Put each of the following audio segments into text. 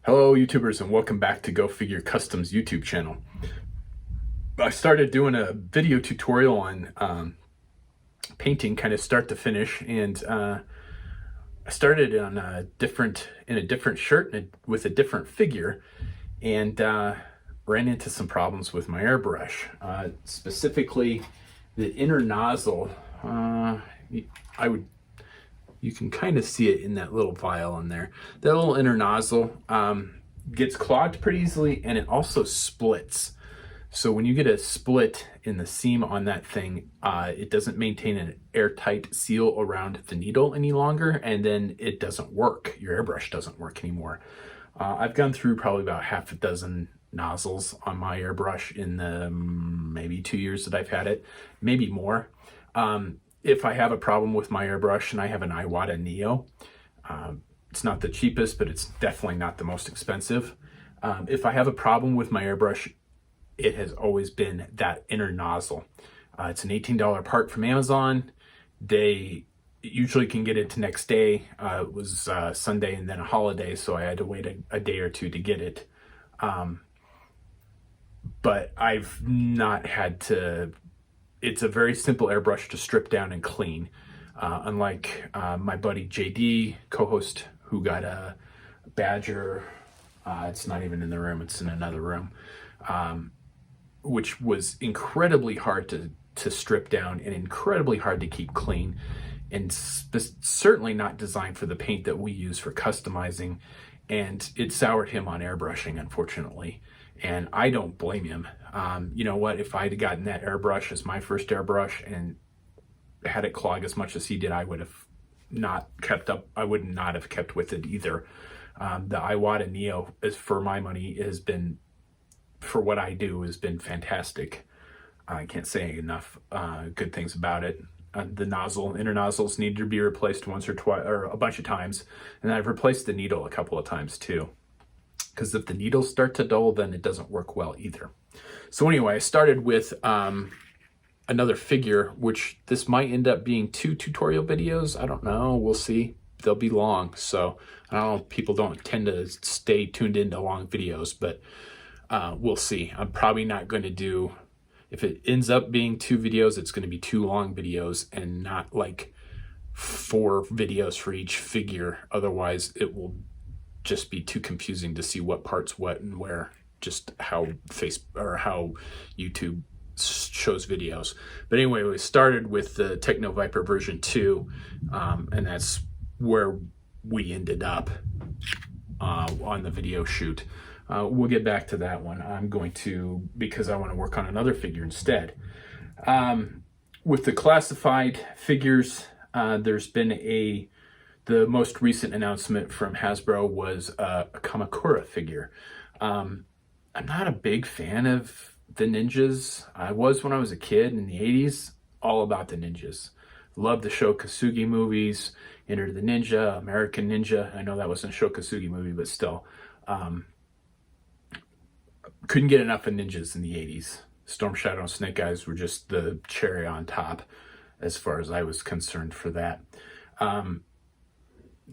Hello YouTubers and welcome back to Go Figure Customs YouTube channel. I started doing a video tutorial on painting kind of start to finish, and I started on in a different shirt and with a different figure, and ran into some problems with my airbrush, specifically the inner nozzle. You can kind of see it in that little vial in there. That little inner nozzle gets clogged pretty easily, and it also splits. So when you get a split in the seam on that thing, it doesn't maintain an airtight seal around the needle any longer, and then it doesn't work. Your airbrush doesn't work anymore. I've gone through probably about half a dozen nozzles on my airbrush in the maybe 2 years that I've had it, maybe more. If I have a problem with my airbrush, and I have an Iwata Neo, it's not the cheapest, but it's definitely not the most expensive. If I have a problem with my airbrush, it has always been that inner nozzle. It's an $18 part from Amazon. They usually can get it next day. It was Sunday and then a holiday, so I had to wait a day or two to get it. But I've not had to. It's a very simple airbrush to strip down and clean. Unlike my buddy JD, co-host, who got a Badger, it's not even in the room, it's in another room, which was incredibly hard to strip down and incredibly hard to keep clean, and certainly not designed for the paint that we use for customizing. And it soured him on airbrushing, unfortunately. And I don't blame him. You know what? If I'd gotten that airbrush as my first airbrush and had it clog as much as he did, I would have not kept up. I would not have kept with it either. The Iwata Neo, is, for my money, has been, for what I do, has been fantastic. I can't say enough good things about it. The inner nozzles need to be replaced once or twice, or a bunch of times, and I've replaced the needle a couple of times too. Because if the needles start to dull, then it doesn't work well either. So anyway, I started with another figure, which this might end up being 2 tutorial videos. I don't know. We'll see. They'll be long. So I don't know. People don't tend to stay tuned into long videos, but we'll see. I'm probably not going to do, if it ends up being 2 videos, it's going to be 2 long videos and not like 4 videos for each figure. Otherwise, it will just be too confusing to see what part's what and where, just how how YouTube shows videos. But anyway, we started with the Techno Viper version 2, and that's where we ended up on the video shoot. We'll get back to that one. I'm going to, because I want to work on another figure instead. With the classified figures, there's been the most recent announcement from Hasbro was a Kamakura figure. I'm not a big fan of the ninjas. I was when I was a kid in the 80s, all about the ninjas. Loved the Sho Kosugi movies, Enter the Ninja, American Ninja. I know that wasn't a Sho Kosugi movie, but still. Couldn't get enough of ninjas in the 80s. Storm Shadow and Snake Eyes were just the cherry on top as far as I was concerned for that.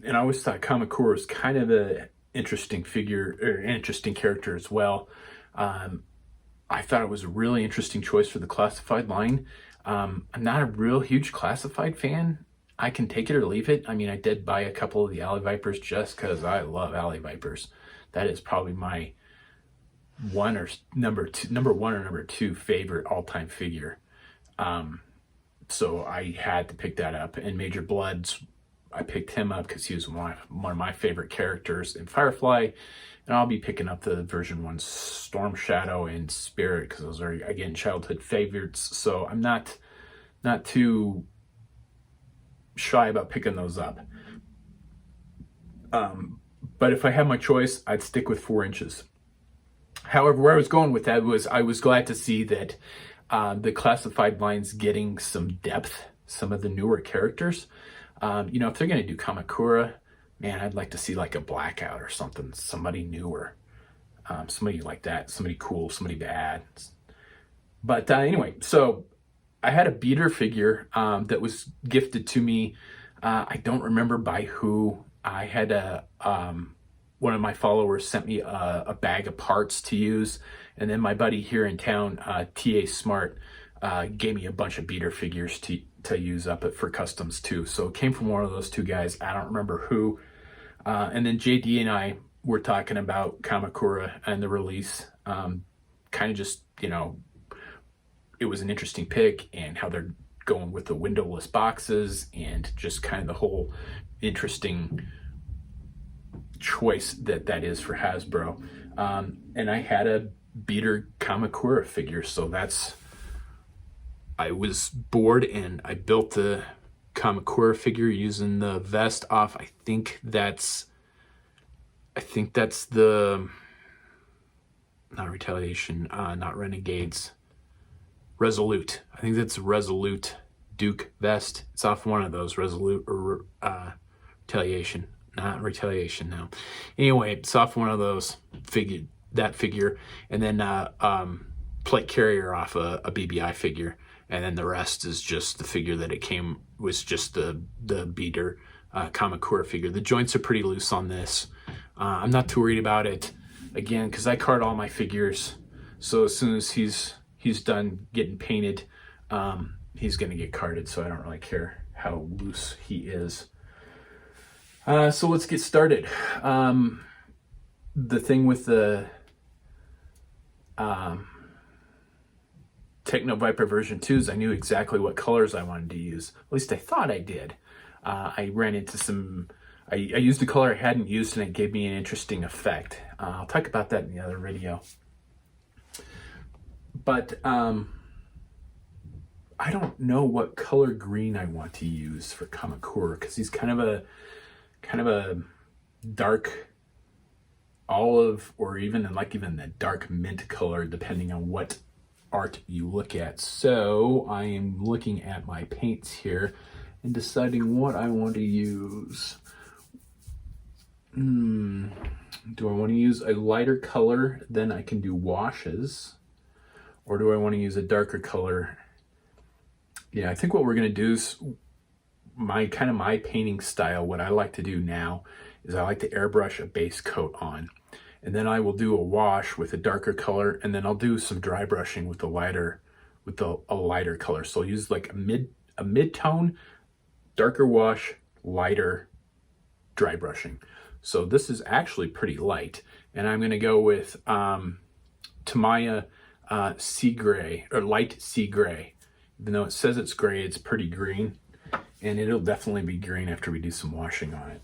And I always thought Kamakura was kind of an interesting figure, or interesting character as well. I thought it was a really interesting choice for the classified line. I'm not a real huge classified fan. I can take it or leave it. I mean, I did buy a couple of the Alley Vipers just because I love Alley Vipers. That is probably my number one or number 2 favorite all-time figure. So I had to pick that up. And Major Bloods, I picked him up because he was one of my favorite characters in Firefly. And I'll be picking up the version 1 Storm Shadow and Spirit because those are, again, childhood favorites. So I'm not too shy about picking those up. But if I had my choice, I'd stick with 4 inches. However, where I was going with that was I was glad to see that the classified line's getting some depth, some of the newer characters. You know, if they're going to do Kamakura, man, I'd like to see like a Blackout or something, somebody newer, somebody like that, somebody cool, somebody bad. But anyway, so I had a beater figure that was gifted to me. I don't remember by who. I had a one of my followers sent me a bag of parts to use, and then my buddy here in town, TA Smart, gave me a bunch of beater figures to use up for customs too. So it came from one of those two guys. I don't remember who. And then JD and I were talking about Kamakura and the release. Kind of just, you know, it was an interesting pick, and how they're going with the windowless boxes, and just kind of the whole interesting choice that is for Hasbro. And I had a beater Kamakura figure, so I was bored and I built the Kamakura figure using the vest off. I think that's the, not Retaliation, not Renegades, Resolute. I think that's Resolute Duke vest. It's off one of those, Resolute or Retaliation. Not Retaliation, no. Anyway, it's off one of those figure, and then plate carrier off a BBI figure, and then the rest is just the figure that it came, was just the beater Kamakura figure. The joints are pretty loose on this. I'm not too worried about it, again, because I card all my figures, so as soon as he's done getting painted, he's going to get carded, so I don't really care how loose he is. So let's get started. The thing with the Techno Viper version 2 is I knew exactly what colors I wanted to use. At least I thought I did. I ran into some... I used a color I hadn't used, and it gave me an interesting effect. I'll talk about that in the other video. But I don't know what color green I want to use for Kamakura, because he's kind of a dark olive, or even the dark mint color, depending on what art you look at. So I am looking at my paints here and deciding what I want to use. Do I want to use a lighter color, then I can do washes, or do I want to use a darker color? Yeah, I think what we're going to do is my painting style. What I like to do now is I like to airbrush a base coat on, and then I will do a wash with a darker color, and then I'll do some dry brushing with a lighter color. So I'll use like a mid-tone, darker wash, lighter dry brushing. So this is actually pretty light, and I'm going to go with Tamiya sea gray, or light sea gray. Even though it says it's gray, it's pretty green, and it'll definitely be green after we do some washing on it.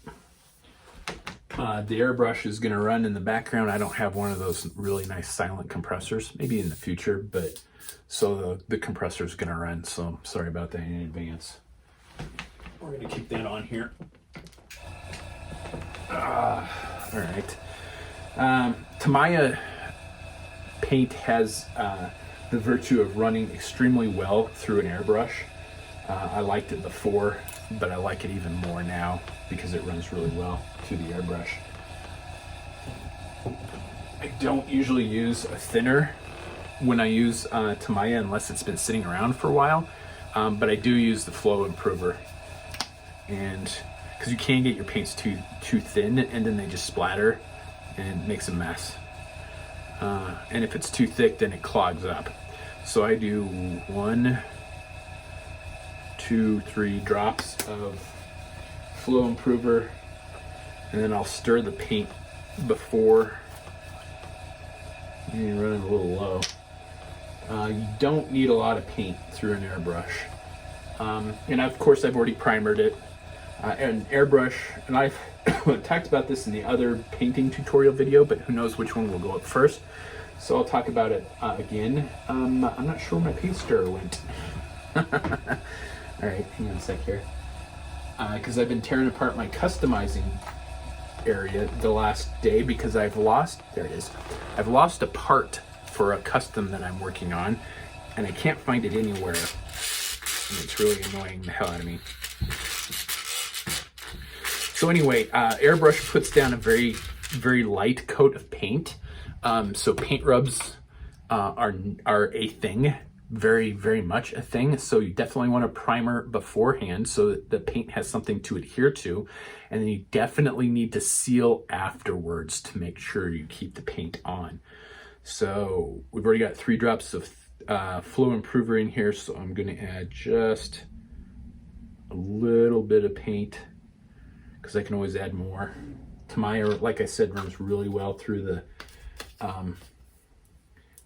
The airbrush is going to run in the background. I don't have one of those really nice silent compressors, maybe in the future, but so the compressor is going to run, so sorry about that in advance. We're going to keep that on here. All right. Tamiya paint has the virtue of running extremely well through an airbrush. I liked it before, but I like it even more now because it runs really well through the airbrush. I don't usually use a thinner when I use Tamiya unless it's been sitting around for a while, but I do use the flow improver, and because you can get your paints too thin, and then they just splatter and it makes a mess. And if it's too thick, then it clogs up. So I do 1, 2, 3 drops of flow improver, and then I'll stir the paint before. You're running a little low. You don't need a lot of paint through an airbrush. And of course I've already primered it. And airbrush, and I've talked about this in the other painting tutorial video, but who knows which one will go up first. So I'll talk about it again. I'm not sure where my paint stirrer went. All right, hang on a sec here. Because I've been tearing apart my customizing area the last day because I've lost, there it is. I've lost a part for a custom that I'm working on, and I can't find it anywhere. And it's really annoying the hell out of me. So anyway, airbrush puts down a very, very light coat of paint. So paint rubs are a thing very, very much a thing. So you definitely want to primer beforehand so that the paint has something to adhere to. And then you definitely need to seal afterwards to make sure you keep the paint on. So we've already got 3 drops of flow improver in here. So I'm going to add just a little bit of paint because I can always add more. Tamiya, like I said, runs really well through the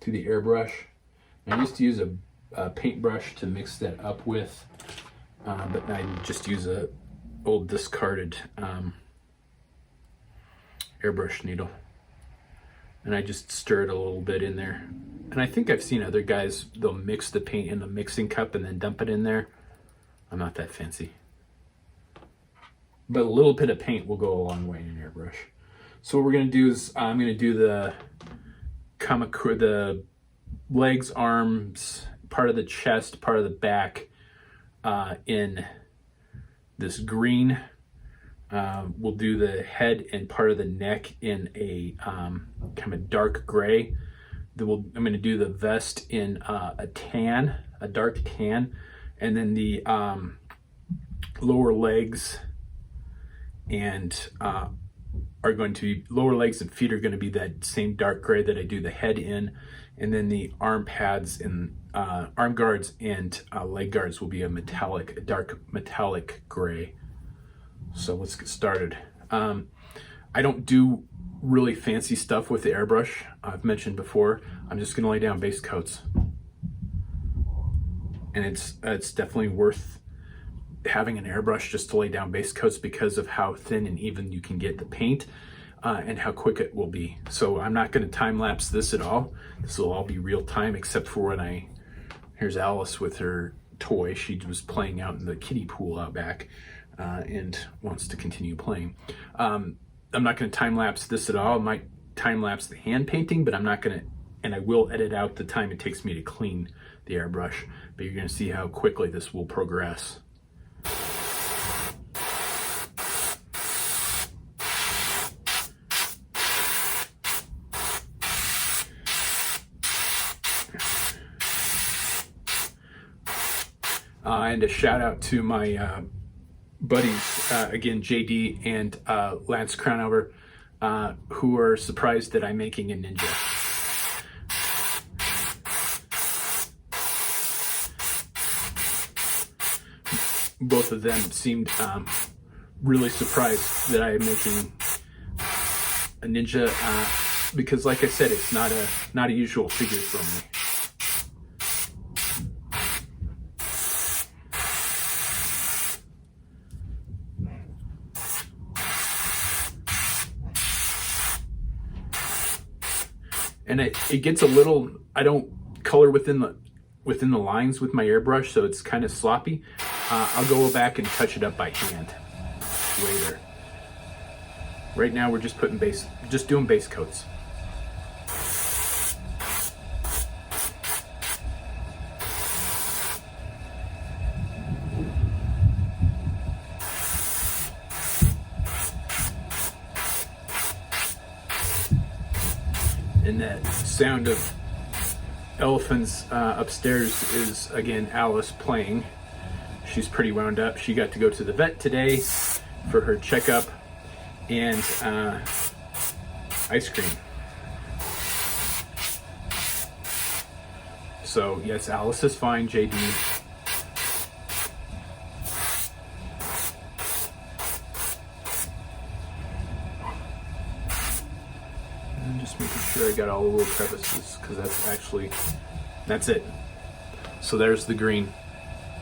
airbrush. I used to use a paintbrush to mix that up with, but I just use a old discarded airbrush needle, and I just stir it a little bit in there. And I think I've seen other guys, they'll mix the paint in the mixing cup and then dump it in there. I'm not that fancy, but a little bit of paint will go a long way in an airbrush. So what we're going to do is I'm going to do the Kamakura, the legs, arms, part of the chest, part of the back in this green. We'll do the head and part of the neck in a kind of dark gray. Then I'm going to do the vest in a dark tan, and then the lower legs and lower legs and feet are going to be that same dark gray that I do the head in, and then the arm pads and arm guards and leg guards will be a dark metallic gray. So let's get started. I don't do really fancy stuff with the airbrush. I've mentioned before, I'm just going to lay down base coats, and it's definitely worth having an airbrush just to lay down base coats because of how thin and even you can get the paint and how quick it will be. So I'm not going to time lapse this at all. This will all be real time, except for when here's Alice with her toy. She was playing out in the kiddie pool out back and wants to continue playing. I'm not going to time lapse this at all. I might time lapse the hand painting, but I'm not going to, and I will edit out the time it takes me to clean the airbrush, but you're going to see how quickly this will progress. And a shout out to my buddies, again, JD and Lance Crownover, who are surprised that I'm making a Ninja. Both of them seemed really surprised that I'm making a Ninja because, like I said, it's not a usual figure for me. And it gets a little, I don't color within the lines with my airbrush, so it's kind of sloppy. I'll go back and touch it up by hand later. Right now we're just doing base coats. And that sound of elephants upstairs is, again, Alice playing. She's pretty wound up. She got to go to the vet today for her checkup and ice cream. So, yes, Alice is fine, JD. I'm just making sure I got all the little crevices, because that's it. So there's the green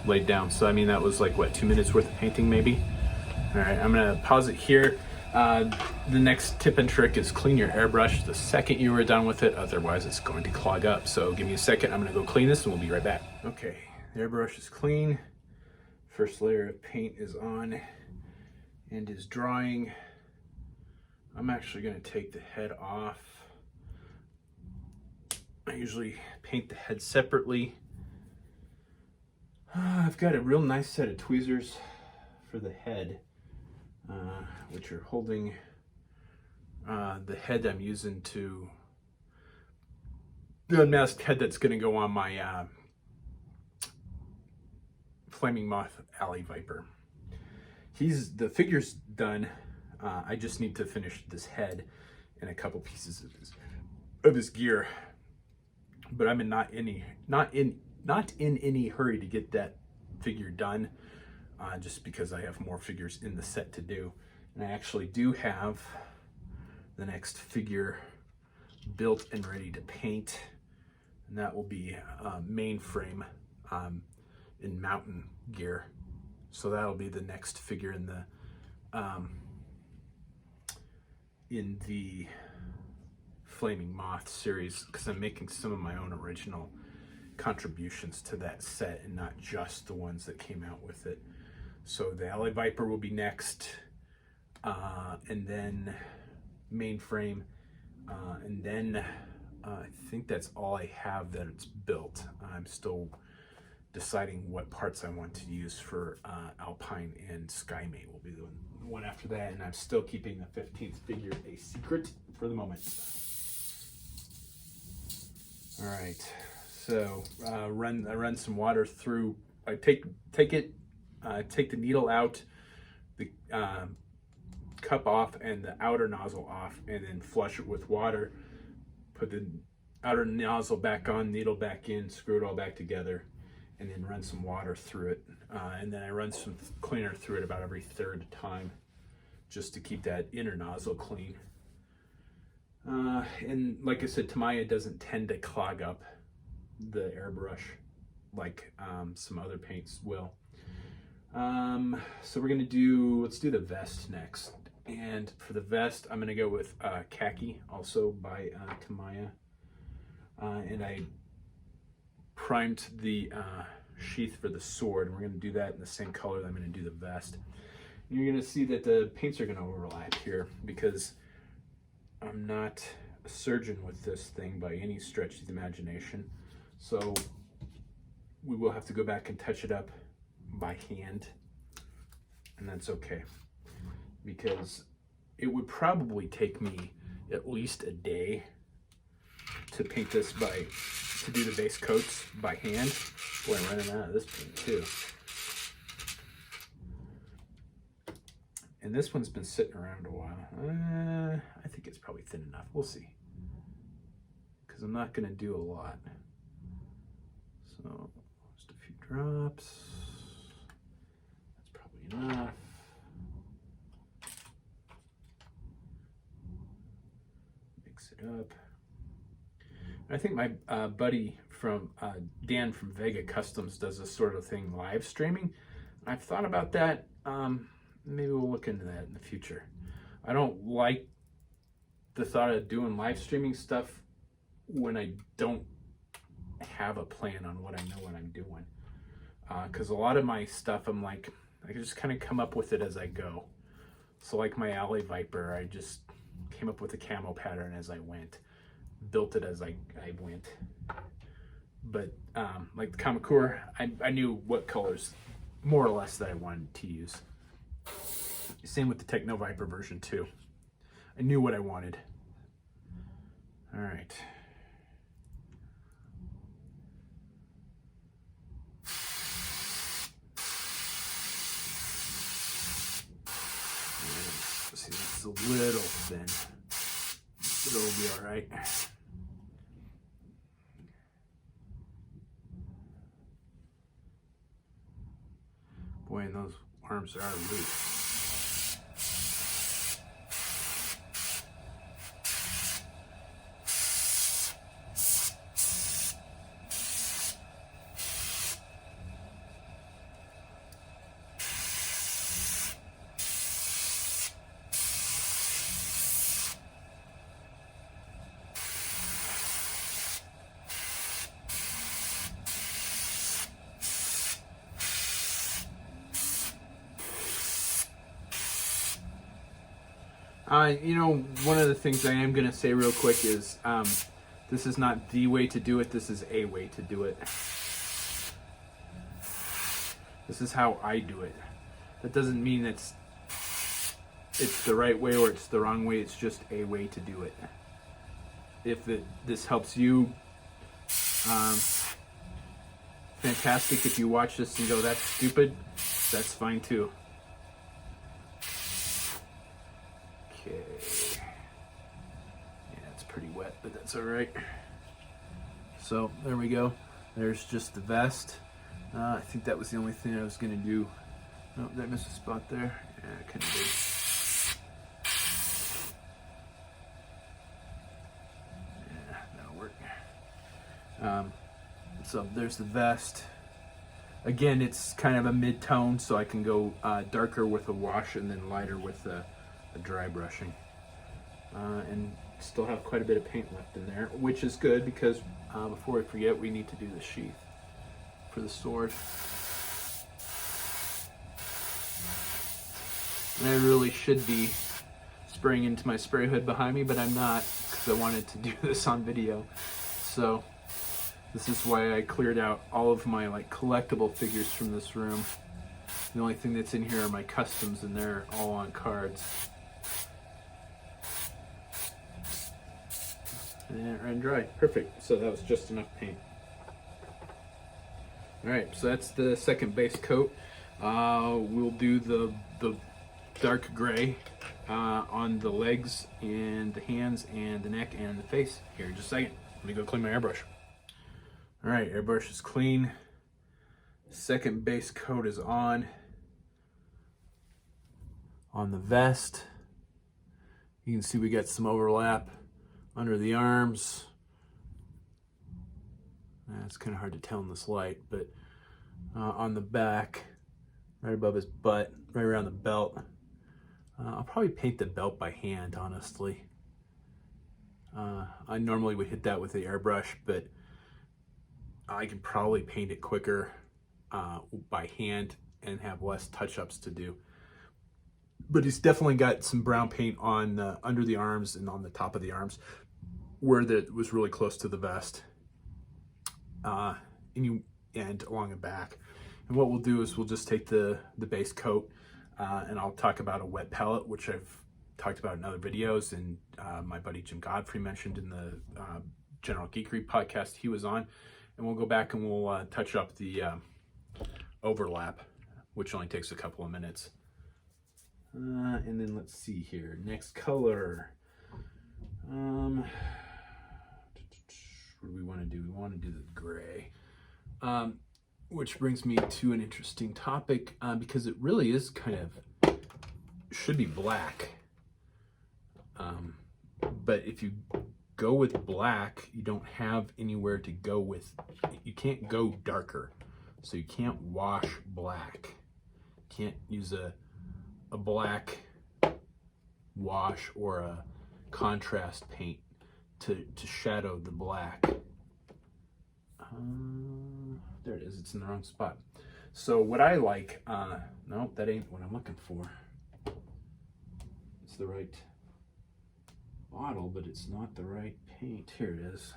laid down. So I mean, that was like, what, 2 minutes worth of painting maybe? All right, I'm gonna pause it here. The next tip and trick is clean your airbrush the second you are done with it, otherwise it's going to clog up. So give me a second, I'm gonna go clean this and we'll be right back. Okay, the airbrush is clean. First layer of paint is on and is drying. I'm actually gonna take the head off. I usually paint the head separately. I've got a real nice set of tweezers for the head, which are holding the head I'm using to the unmasked head that's going to go on my Flaming Moth Alley Viper. The figure's done. I just need to finish this head and a couple pieces of his gear. But I'm not in any hurry to get that figure done, just because I have more figures in the set to do. And I actually do have the next figure built and ready to paint, and that will be mainframe in mountain gear. So that'll be the next figure in the Flaming Moth series, because I'm making some of my own original contributions to that set and not just the ones that came out with it. So the Alley Viper will be next, and then mainframe, and then I think that's all I have that it's built. I'm still deciding what parts I want to use for Alpine, and Skymate will be the one after that, and I'm still keeping the 15th figure a secret for the moment. All right, so I run some water through. I take the needle out, the cup off, and the outer nozzle off, and then flush it with water. Put the outer nozzle back on, needle back in, screw it all back together, and then run some water through it. And then I run some cleaner through it about every third time, just to keep that inner nozzle clean. And like I said, Tamiya doesn't tend to clog up the airbrush like some other paints will. So let's do the vest next. And for the vest, I'm gonna go with Khaki, also by Tamiya. And I primed the sheath for the sword. We're gonna do that in the same color that I'm gonna do the vest. And you're gonna see that the paints are gonna overlap here, because I'm not a surgeon with this thing by any stretch of the imagination. So we will have to go back and touch it up by hand, and that's okay, because it would probably take me at least a day to paint this to do the base coats by hand. Boy, I'm running out of this paint too. And this one's been sitting around a while. I think it's probably thin enough. We'll see, because I'm not going to do a lot. So just a few drops. That's probably enough. Mix it up. I think my buddy from Dan from Vega Customs does this sort of thing, live streaming. I've thought about that. Maybe we'll look into that in the future. I don't like the thought of doing live streaming stuff when I don't have a plan on what I know what I'm doing. Because a lot of my stuff, I'm like, I just kind of come up with it as I go. So like my Alley Viper, I just came up with a camo pattern as I went, built it as I went. But like the Kamakura, I knew what colors more or less that I wanted to use. Same with the Techno Viper version 2. I knew what I wanted. All right. See, that's a little thin, but it'll be all right. Boy, and those arms are loose. One of the things I am going to say real quick is this is not the way to do it. This is a way to do it. This is how I do it. That doesn't mean it's the right way or it's the wrong way. It's just a way to do it. If this helps you fantastic. If you watch this and go, that's stupid, that's fine too. Okay. Yeah, it's pretty wet, but that's all right. So there we go. There's just the vest. I think that was the only thing I was gonna do. Oh, did I miss a spot there? Yeah, I couldn't do. Yeah, that'll work. So there's the vest. Again, it's kind of a mid-tone, so I can go darker with a wash and then lighter with a dry brushing. And still have quite a bit of paint left in there, which is good because before I forget, we need to do the sheath for the sword. And I really should be spraying into my spray hood behind me, but I'm not because I wanted to do this on video. So this is why I cleared out all of my like collectible figures from this room. The only thing that's in here are my customs, and they're all on cards. And dry. Perfect. So that was just enough paint. Alright, so that's the second base coat. We'll do the dark gray on the legs and the hands and the neck and the face here in just a second. Let me go clean my airbrush. Alright, airbrush is clean. Second base coat is on the vest. You can see we got some overlap under the arms. It's kind of hard to tell in this light, but on the back, right above his butt, right around the belt. I'll probably paint the belt by hand, honestly. I normally would hit that with the airbrush, but I can probably paint it quicker by hand and have less touch-ups to do. But he's definitely got some brown paint on under the arms and on the top of the arms, where that was really close to the vest, and along the back. And what we'll do is we'll just take the base coat, and I'll talk about a wet palette, which I've talked about in other videos, and my buddy Jim Godfrey mentioned in the General Geekery podcast he was on. And we'll go back and we'll touch up the overlap, which only takes a couple of minutes. And then let's see here. Next color. What do we want to do? We want to do the gray. Which brings me to an interesting topic, because it really is kind of, should be black. But if you go with black, you don't have anywhere to go with, you can't go darker. So you can't wash black. Can't use a black wash or a contrast paint to shadow the black. There it is, it's in the wrong spot. So what I like, no, that ain't what I'm looking for. It's the right bottle, but it's not the right paint. Here it is.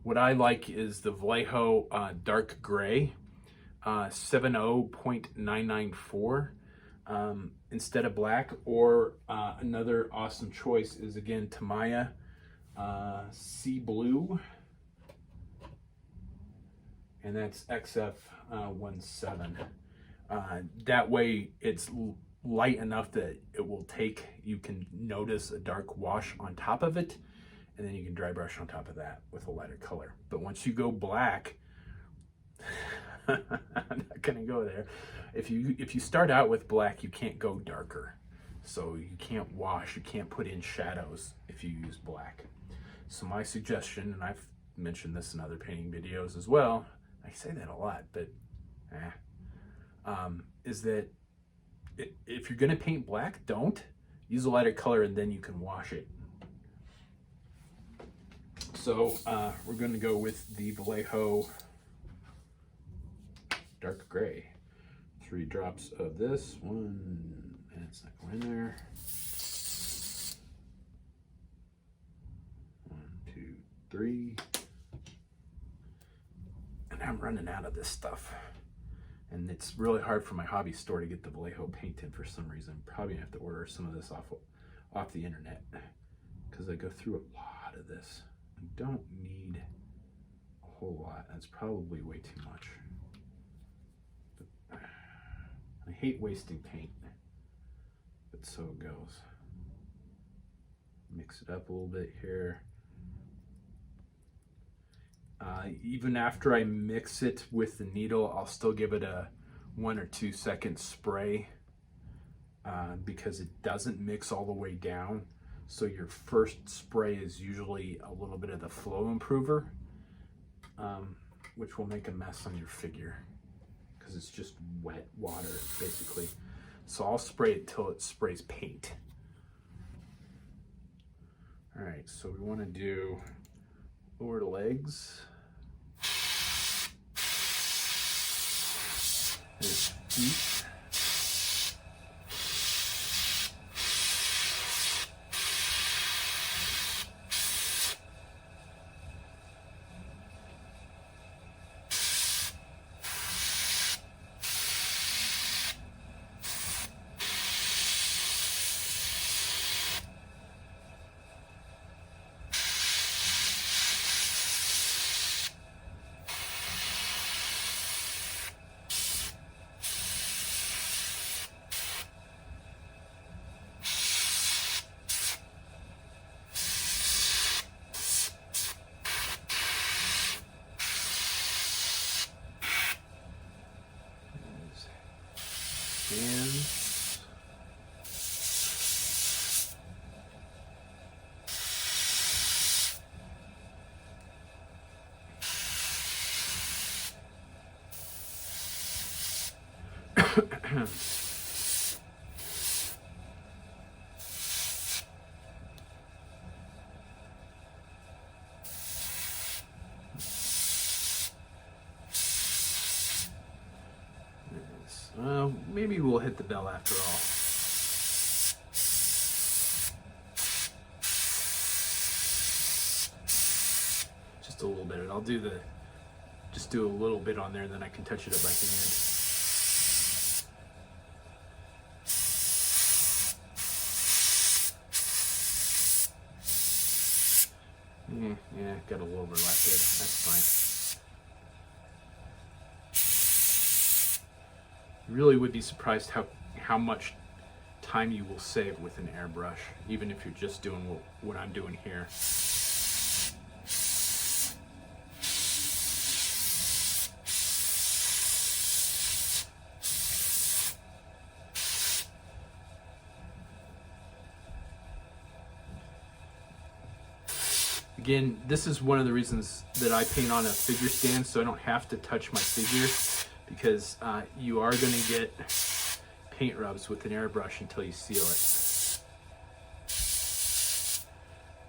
What I like is the Vallejo dark gray, 70.994 instead of black. Or another awesome choice is again Tamiya Sea Blue, and that's XF17. That way it's light enough that it will take, you can notice a dark wash on top of it, and then you can dry brush on top of that with a lighter color. But once you go black, I'm not gonna go there. If you start out with black, you can't go darker. So you can't wash, you can't put in shadows if you use black. So my suggestion, and I've mentioned this in other painting videos as well, I say that a lot, but is that if you're gonna paint black, don't use a lighter color and then you can wash it. So we're gonna go with the Vallejo dark gray. 3 drops of this one, and it's not going in there. 1, 2, 3. And I'm running out of this stuff. And it's really hard for my hobby store to get the Vallejo paint in for some reason. Probably gonna have to order some of this off the internet, because I go through a lot of this. I don't need a whole lot. That's probably way too much. But I hate wasting paint, but so it goes. Mix it up a little bit here. Even after I mix it with the needle, I'll still give it a 1 or 2 second spray because it doesn't mix all the way down. So your first spray is usually a little bit of the flow improver, which will make a mess on your figure because it's just wet water basically. So I'll spray it till it sprays paint. All right, so we want to do lower legs. His feet. Hands. Maybe we'll hit the bell after all. Just a little bit. I'll do just do a little bit on there, and then I can touch it up by hand. Yeah, got a little overlap there. That's fine. You really would be surprised how much time you will save with an airbrush, even if you're just doing what I'm doing here. Again, this is one of the reasons that I paint on a figure stand, so I don't have to touch my figure, because you are going to get paint rubs with an airbrush until you seal it.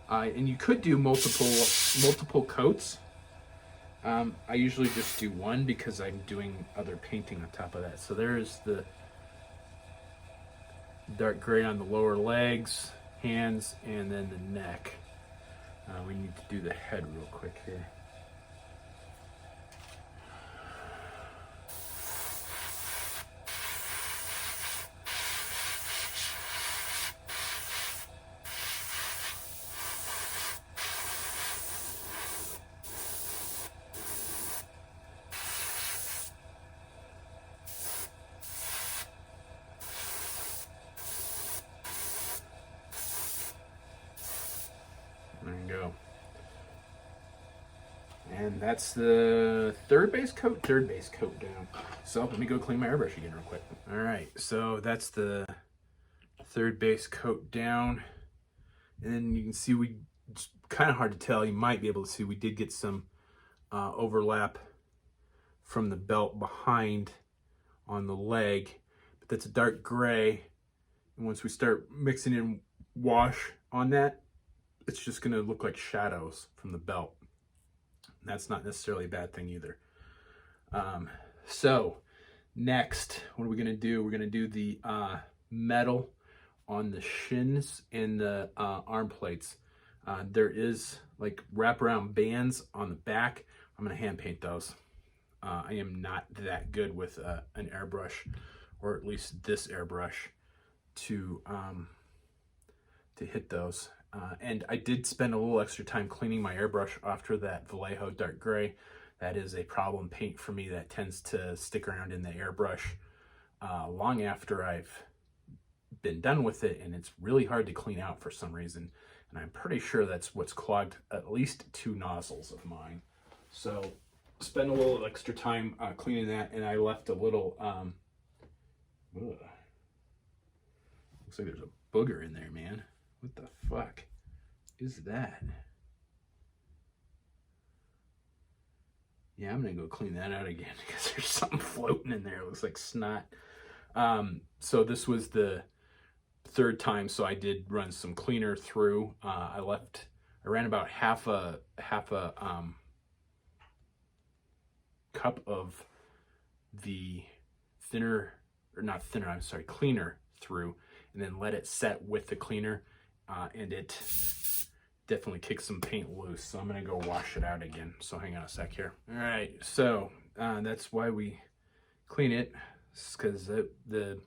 And you could do multiple coats. I usually just do one because I'm doing other painting on top of that. So there's the dark gray on the lower legs, hands, and then the neck. We need to do the head real quick here. There you go. And that's the third base coat down. So let me go clean my airbrush again real quick. All right, so that's the third base coat down. And then you can see it's kind of hard to tell. You might be able to see we did get some overlap from the belt behind on the leg, but that's a dark gray. And once we start mixing in wash on that, it's just going to look like shadows from the belt. That's not necessarily a bad thing either. So next, what are we going to do? We're going to do the metal on the shins and the arm plates. There is like wraparound bands on the back. I'm going to hand paint those. I am not that good with an airbrush, or at least this airbrush, to hit those. And I did spend a little extra time cleaning my airbrush after that Vallejo dark gray. That is a problem paint for me that tends to stick around in the airbrush long after I've been done with it, and it's really hard to clean out for some reason. And I'm pretty sure that's what's clogged at least 2 nozzles of mine. So spend a little extra time cleaning that, and I left a little, looks like there's a booger in there, man. What the fuck is that? Yeah, I'm gonna go clean that out again because there's something floating in there. It looks like snot. So this was the 3rd time, so I did run some cleaner through. I ran about half a cup of the cleaner through, and then let it set with the cleaner, and it definitely kicked some paint loose. So I'm gonna go wash it out again. So hang on a sec here. All right, so that's why we clean it, because the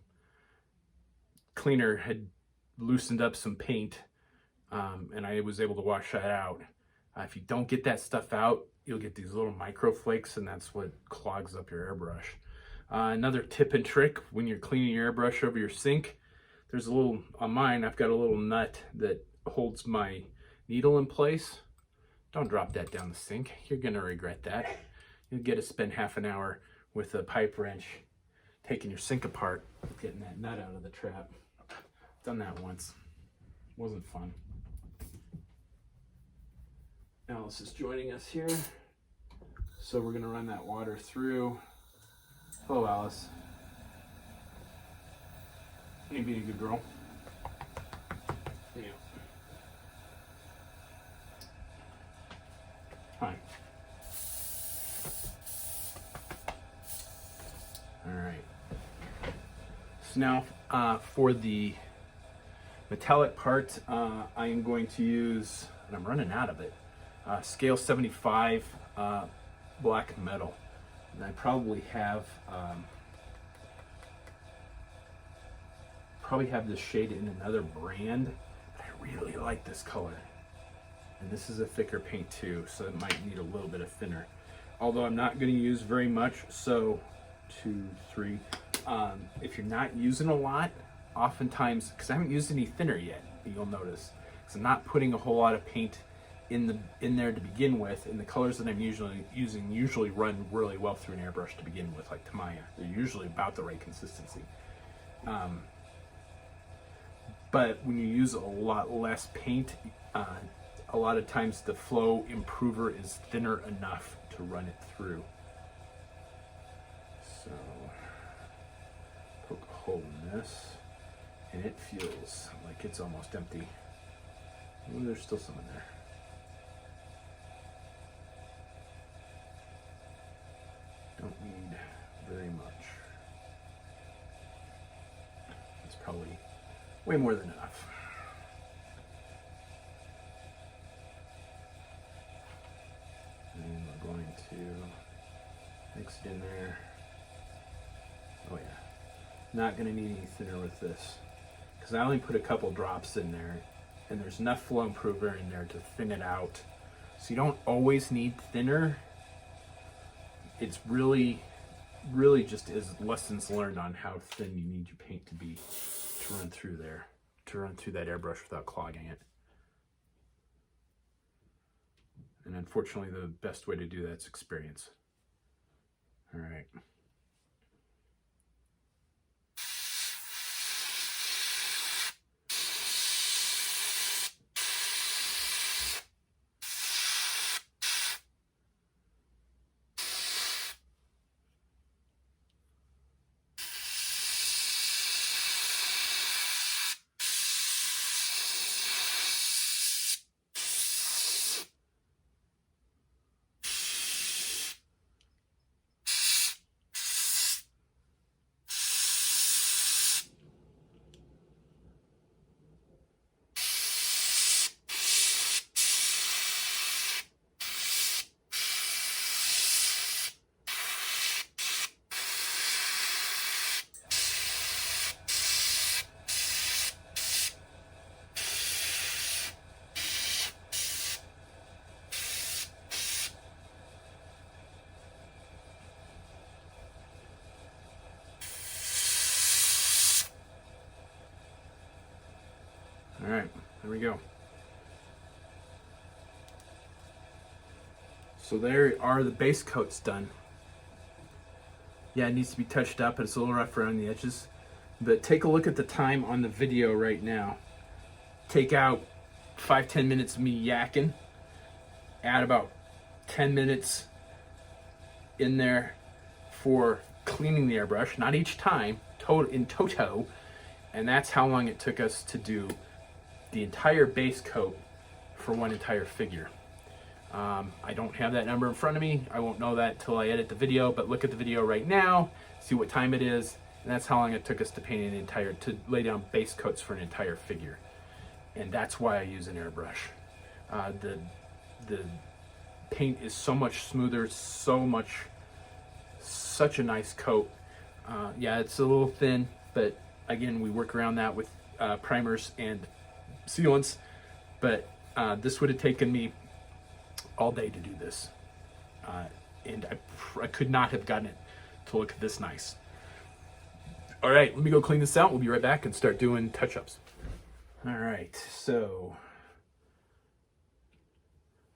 cleaner had loosened up some paint, and I was able to wash that out. If you don't get that stuff out, you'll get these little micro flakes, and that's what clogs up your airbrush. Another tip and trick when you're cleaning your airbrush over your sink, there's a little, on mine, I've got a little nut that holds my needle in place. Don't drop that down the sink. You're gonna regret that. You'll get to spend half an hour with a pipe wrench taking your sink apart, getting that nut out of the trap. Done that once. Wasn't fun. Alice is joining us here. So we're gonna run that water through. Hello, Alice. You being a good girl. Yeah. Hi. All right. So now for the metallic part, I am going to use, and I'm running out of it, scale 75 black metal. And I probably have this shade in another brand, but I really like this color. And this is a thicker paint too, so it might need a little bit of thinner. Although I'm not going to use very much, so 2, 3. If you're not using a lot, oftentimes, because I haven't used any thinner yet, you'll notice, because I'm not putting a whole lot of paint in there to begin with, and the colors that I'm usually using usually run really well through an airbrush to begin with, like Tamiya. They're usually about the right consistency. But when you use a lot less paint, a lot of times the flow improver is thinner enough to run it through. So poke a hole in this, and it feels like it's almost empty. Ooh, there's still some in there. Don't need very much. It's probably way more than enough. And we're going to mix it in there. Oh yeah. Not going to need any thinner with this, because I only put a couple drops in there, and there's enough flow improver in there to thin it out. So you don't always need thinner. It's really just is lessons learned on how thin you need your paint to be to run through there, to run through that airbrush without clogging it. And unfortunately, the best way to do that is experience. All right. All right, there we go. So there are the base coats done. Yeah, it needs to be touched up. It's a little rough around the edges. But take a look at the time on the video right now. Take out 5-10 minutes of me yakking. Add about 10 minutes in there for cleaning the airbrush. Not each time, in toto. And that's how long it took us to do the entire base coat for one entire figure. I don't have that number in front of me. I won't know that till I edit the video, but look at the video right now, see what time it is, and that's how long it took us to paint to lay down base coats for an entire figure. And that's why I use an airbrush. The paint is so much smoother, such a nice coat. Yeah, it's a little thin, but again, we work around that with primers and sealants, but this would have taken me all day to do this, and I could not have gotten it to look this nice. All right, let me go clean this out. We'll be right back and start doing touch-ups. All right, so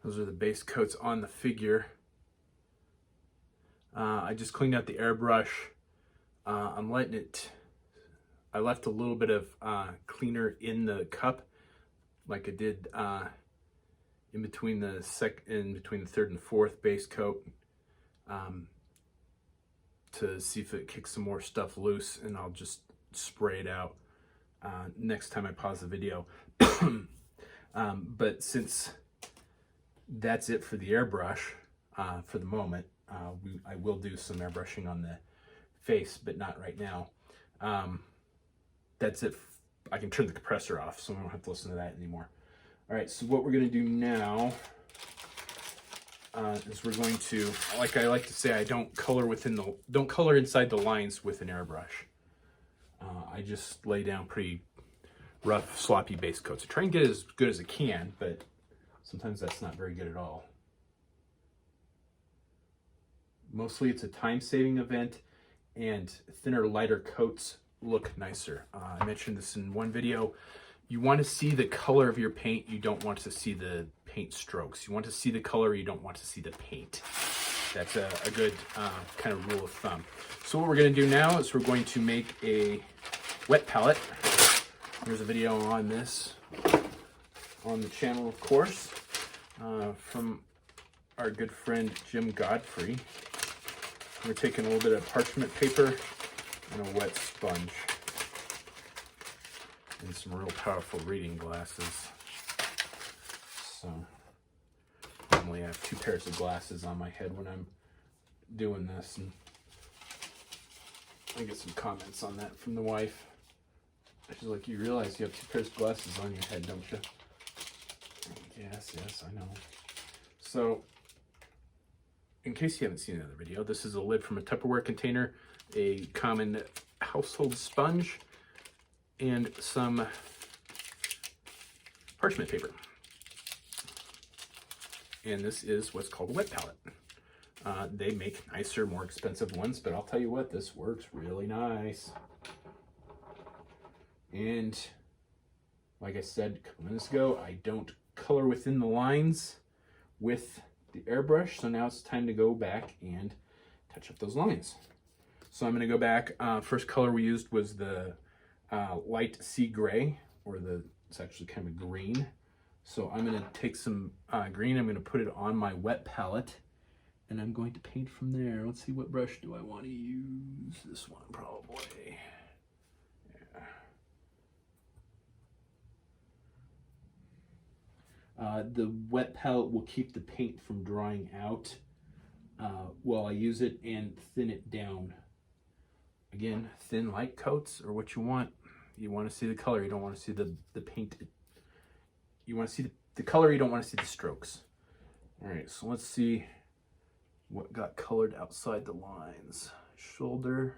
those are the base coats on the figure. I just cleaned out the airbrush. I'm letting it, I left a little bit of cleaner in the cup, like I did in between the third and fourth base coat, to see if it kicks some more stuff loose, and I'll just spray it out next time I pause the video. But since that's it for the airbrush for the moment, I will do some airbrushing on the face, but not right now. That's it. I can turn the compressor off, so I don't have to listen to that anymore. All right, so what we're gonna do now is we're going to, like I like to say, I don't color inside the lines with an airbrush. I just lay down pretty rough, sloppy base coats. I try and get as good as I can, but sometimes that's not very good at all. Mostly it's a time-saving event, and thinner, lighter coats look nicer. I mentioned this in one video. You want to see the color of your paint. You don't want to see the paint strokes. You want to see the color. You don't want to see the paint. That's a good kind of rule of thumb. So what we're going to do now is we're going to make a wet palette. There's a video on this on the channel, of course, from our good friend Jim Godfrey. We're taking a little bit of parchment paper and a wet sponge and some real powerful reading glasses. So normally I have 2 pairs of glasses on my head when I'm doing this, and I get some comments on that from the wife. She's like, you realize you have 2 pairs of glasses on your head, don't you? Yes, I know. So in case you haven't seen another video, this is a lid from a Tupperware container, a common household sponge, and some parchment paper. And this is what's called a wet palette. They make nicer, more expensive ones, but I'll tell you what, this works really nice. And like I said a couple minutes ago, I don't color within the lines with the airbrush, so now it's time to go back and touch up those lines. So I'm going to go back. First color we used was the light sea gray, or it's actually kind of green. So I'm going to take some green, I'm going to put it on my wet palette, and I'm going to paint from there. Let's see, what brush do I want to use? This one probably. Yeah. The wet palette will keep the paint from drying out while I use it, and thin it down. Again, thin light coats are what you want. You want to see the color, you don't want to see the paint. You want to see the color, you don't want to see the strokes. All right, so let's see what got colored outside the lines. Shoulder.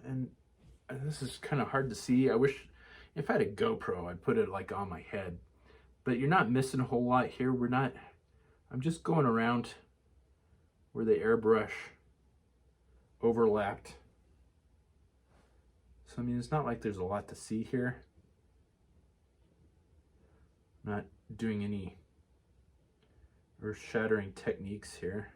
And this is kind of hard to see. I wish if I had a GoPro, I'd put it like on my head, but you're not missing a whole lot here. I'm just going around where the airbrush overlapped. So I mean, it's not like there's a lot to see here. I'm not doing any earth-shattering techniques here.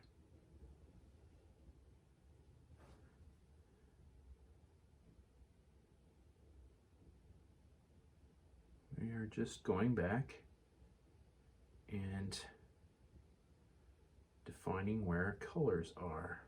We are just going back and defining where colors are.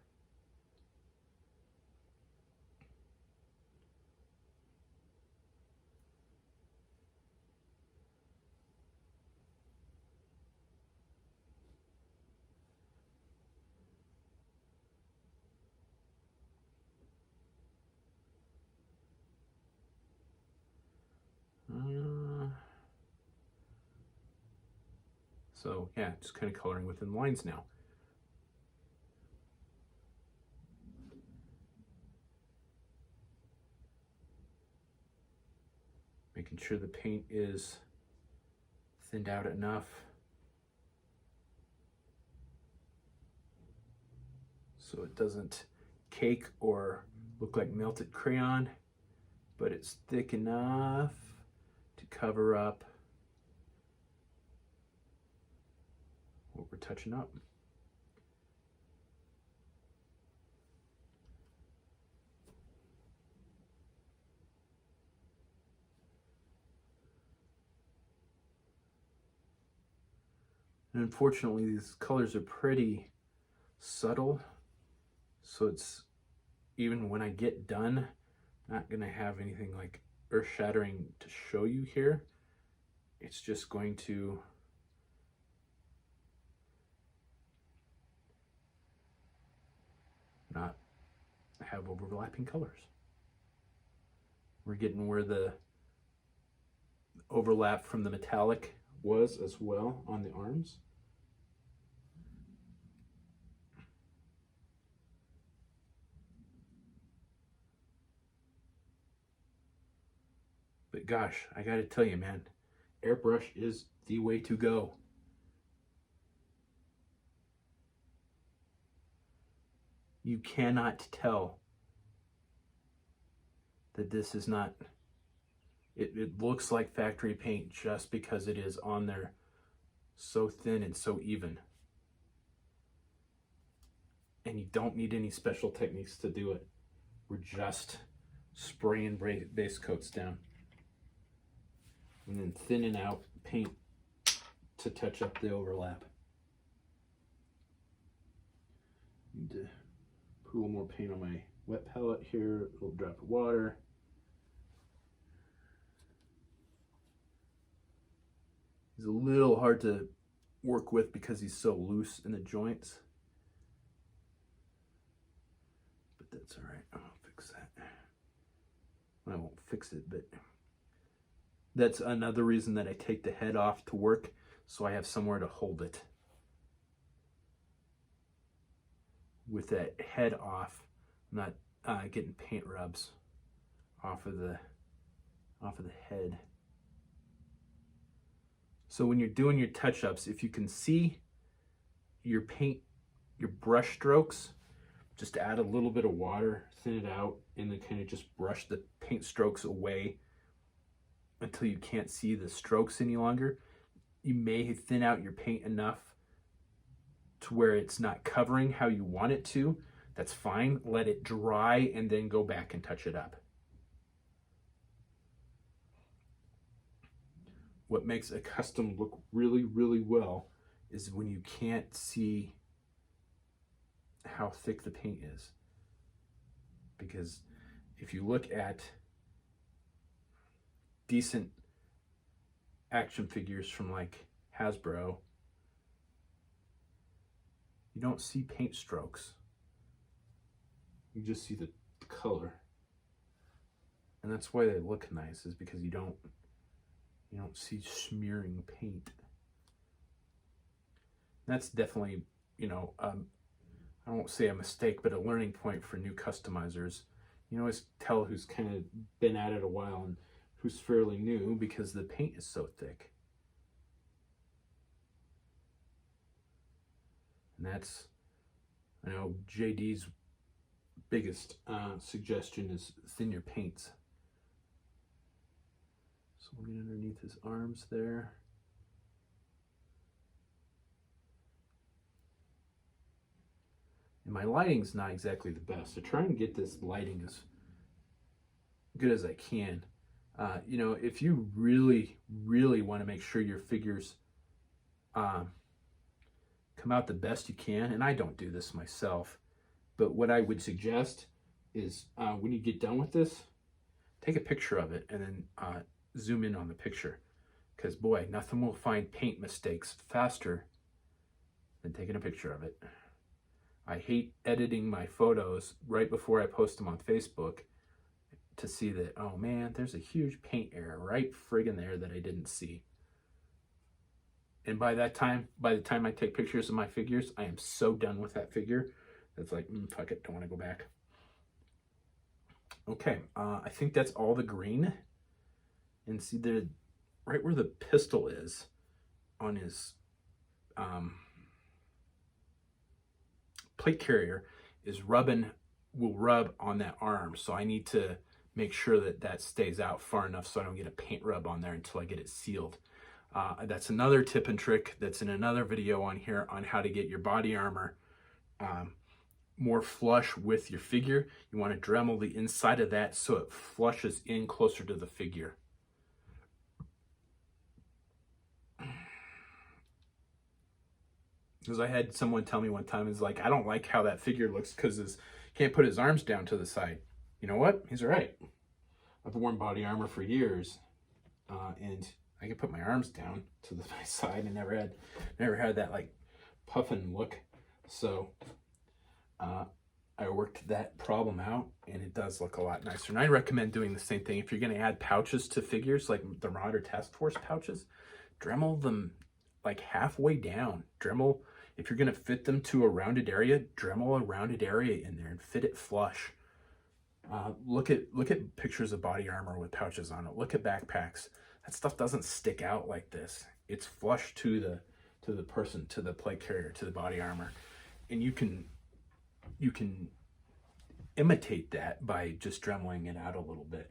So yeah, just kind of coloring within lines now. Making sure the paint is thinned out enough so it doesn't cake or look like melted crayon, but it's thick enough to cover up what we're touching up. And unfortunately, these colors are pretty subtle, so it's, even when I get done, not gonna have anything like earth-shattering to show you here. It's just going to not have overlapping colors. We're getting where the overlap from the metallic was as well on the arms. But gosh, I gotta tell you, man, airbrush is the way to go. You cannot tell that this is not, it looks like factory paint just because it is on there so thin and so even. And you don't need any special techniques to do it. We're just spraying base coats down and then thinning out paint to touch up the overlap. Need to put a little more paint on my wet palette here, a little drop of water. He's a little hard to work with because he's so loose in the joints. But that's all right, I'll fix that. I won't fix it, but that's another reason that I take the head off to work, so I have somewhere to hold it. With that head off, I'm not getting paint rubs off of the head. So when you're doing your touch-ups, if you can see your paint, your brush strokes, just add a little bit of water, thin it out, and then kind of just brush the paint strokes away until you can't see the strokes any longer. You may thin out your paint enough to where it's not covering how you want it to. That's fine. Let it dry and then go back and touch it up. What makes a custom look really, really well is when you can't see how thick the paint is. Because if you look at decent action figures from like Hasbro, you don't see paint strokes. You just see the color. And that's why they look nice, is because you don't see smearing paint. That's definitely, I won't say a mistake, but a learning point for new customizers. You always tell who's kind of been at it a while and who's fairly new, because the paint is so thick. And that's, I know JD's biggest suggestion is thin your paints. So we'll get underneath his arms there. And my lighting's not exactly the best, so try and get this lighting as good as I can. You know, if you really, really want to make sure your figures come out the best you can, and I don't do this myself, but what I would suggest is when you get done with this, take a picture of it and then zoom in on the picture. Because boy, nothing will find paint mistakes faster than taking a picture of it. I hate editing my photos right before I post them on Facebook to see that, oh man, there's a huge paint error right friggin' there that I didn't see. And by the time I take pictures of my figures, I am so done with that figure. It's like, fuck it, don't want to go back. Okay, I think that's all the green. And see right where the pistol is on his plate carrier will rub on that arm. So I need to make sure that stays out far enough so I don't get a paint rub on there until I get it sealed. That's another tip and trick that's in another video on here on how to get your body armor more flush with your figure. You want to Dremel the inside of that so it flushes in closer to the figure. Because I had someone tell me one time, is like, I don't like how that figure looks because he can't put his arms down to the side. You know what? He's right. I've worn body armor for years, and I can put my arms down to the side and never had that like puffin look. So I worked that problem out, and it does look a lot nicer. And I recommend doing the same thing if you're going to add pouches to figures, like the Marauder Task Force pouches. Dremel them like halfway down. Dremel, if you're going to fit them to a rounded area, Dremel a rounded area in there and fit it flush. Look at pictures of body armor with pouches on it. Look at backpacks. That stuff doesn't stick out like this. It's flush to the person, to the plate carrier, to the body armor, and you can imitate that by just Dremeling it out a little bit.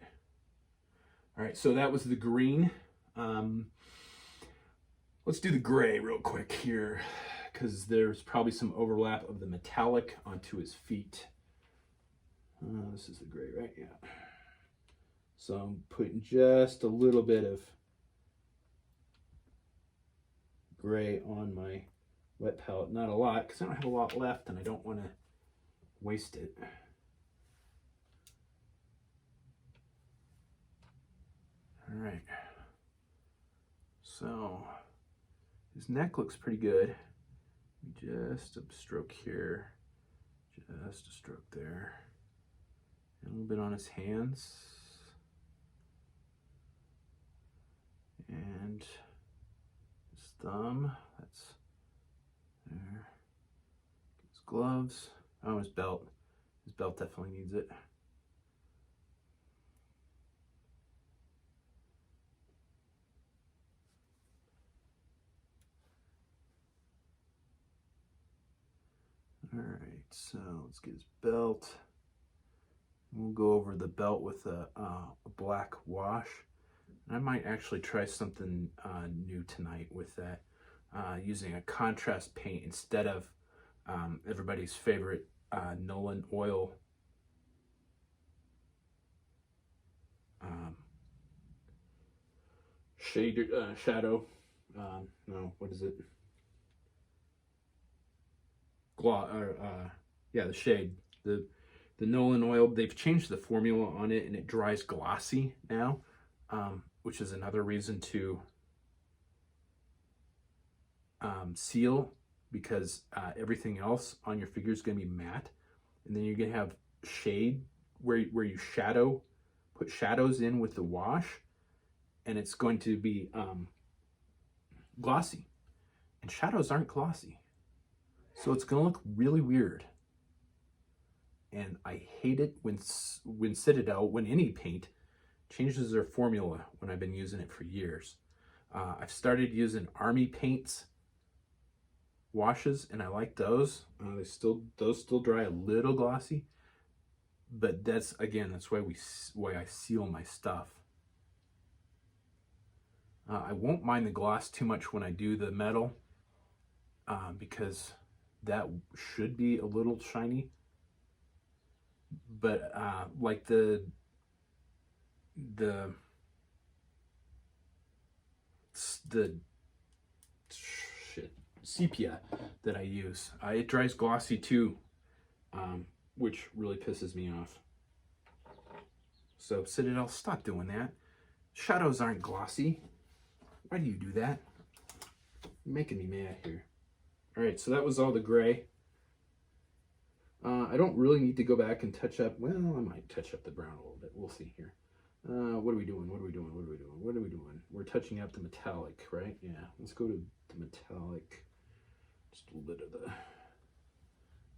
All right, so that was the green. Let's do the gray real quick here, because there's probably some overlap of the metallic onto his feet. This is the gray, right? Yeah. So I'm putting just a little bit of gray on my wet palette. Not a lot, because I don't have a lot left and I don't want to waste it. All right. So his neck looks pretty good. Just a stroke here, just a stroke there. A little bit on his hands, and his thumb, that's there. His gloves, oh, his belt definitely needs it. All right, so let's get his belt. We'll go over the belt with a black wash. I might actually try something new tonight with that, using a contrast paint instead of everybody's favorite Nolan oil shadow. No, what is it? Yeah, the shade. The Nolan oil, they've changed the formula on it and it dries glossy now, which is another reason to seal, because everything else on your figure is going to be matte. And then you're going to have shade where you put shadows in with the wash, and it's going to be glossy. And shadows aren't glossy. So it's going to look really weird. And I hate it when Citadel, when any paint changes their formula when I've been using it for years. I've started using army paints washes, and I like those. Those still dry a little glossy, but that's why I seal my stuff. I won't mind the gloss too much when I do the metal, because that should be a little shiny. But like the shit sepia that I use, it dries glossy too, which really pisses me off. So Citadel, stop doing that. Shadows aren't glossy. Why do you do that? You're making me mad here. All right, so that was all the gray. I don't really need to go back and touch up. Well, I might touch up the brown a little bit. We'll see here. What are we doing? What are we doing? What are we doing? What are we doing? We're touching up the metallic, right? Yeah, let's go to the metallic. Just a little bit of the,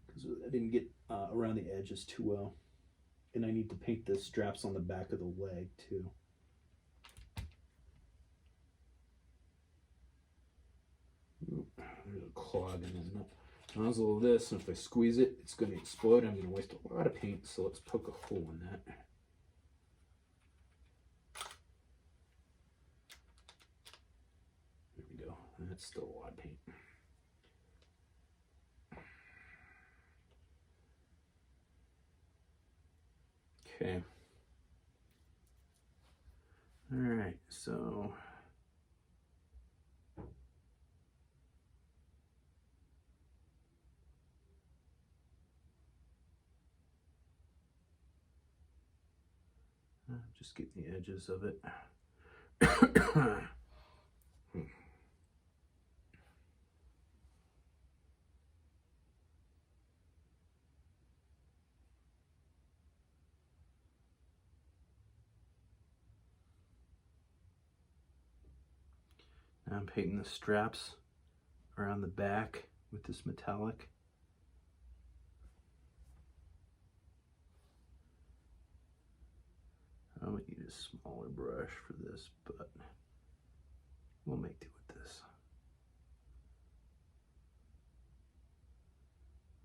because I didn't get around the edges too well. And I need to paint the straps on the back of the leg too. Ooh, there's a clog in the nozzle of this, and if I squeeze it, it's going to explode. I'm going to waste a lot of paint, so let's poke a hole in that. There we go. That's still a lot of paint. Okay. All right, so just getting the edges of it. Now I'm painting the straps around the back with this metallic. I might need a smaller brush for this, but we'll make do with this.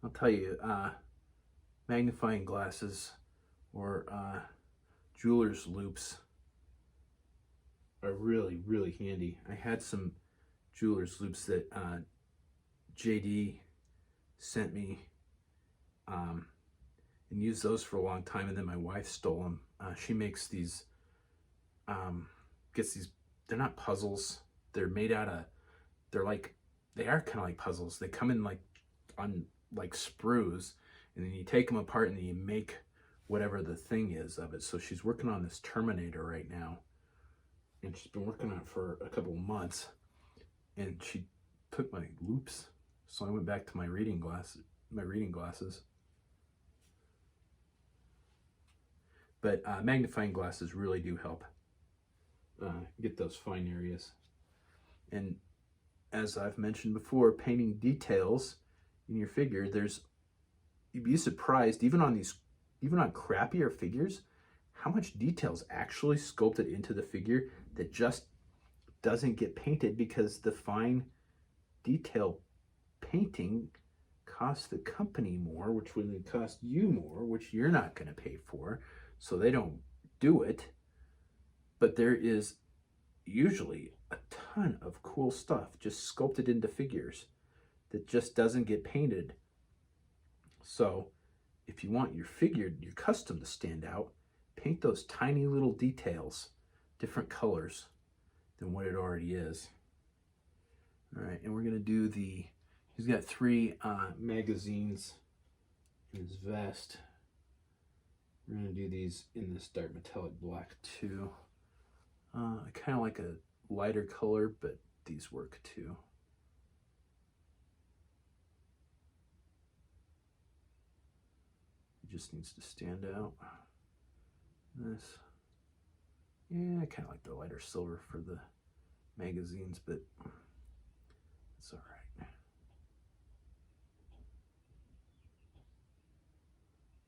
I'll tell you, magnifying glasses or jeweler's loupes are really, really handy. I had some jeweler's loupes that JD sent me, and used those for a long time, and then my wife stole them. She makes these, they're not puzzles. They're made out of, they are kind of like puzzles. They come in on sprues, and then you take them apart and then you make whatever the thing is of it. So she's working on this Terminator right now, and she's been working on it for a couple of months, and she took my loupes. So I went back to my reading glasses. But magnifying glasses really do help get those fine areas. And as I've mentioned before, painting details in your figure, you'd be surprised, even on crappier figures, how much detail's actually sculpted into the figure that just doesn't get painted because the fine detail painting costs the company more, which would then cost you more, which you're not going to pay for, so they don't do it. But there is usually a ton of cool stuff just sculpted into figures that just doesn't get painted. So if you want your custom to stand out, paint those tiny little details, different colors than what it already is. All right, and we're gonna do he's got 3 magazines in his vest. We're gonna do these in this dark metallic black too. I kind of like a lighter color, but these work too. It just needs to stand out. This, yeah, I kind of like the lighter silver for the magazines, but it's all right.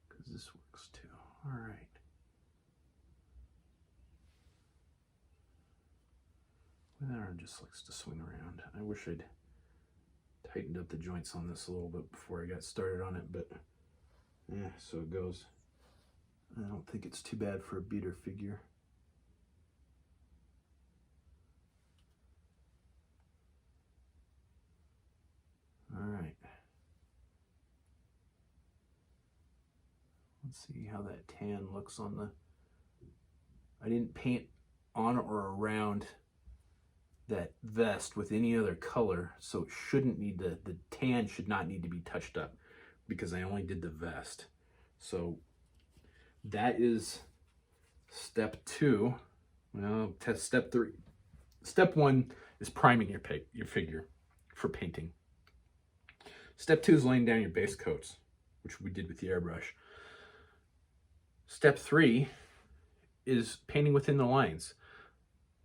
Because this works too. All right. My arm just likes to swing around. I wish I'd tightened up the joints on this a little bit before I got started on it, but yeah, so it goes. I don't think it's too bad for a beater figure. All right. Let's see how that tan looks on the... I didn't paint on or around that vest with any other color, so it shouldn't need the tan should not need to be touched up because I only did the vest. So that is step 2. Well, test step 3. Step 1 is priming your figure for painting. Step 2 is laying down your base coats, which we did with the airbrush. Step 3 is painting within the lines,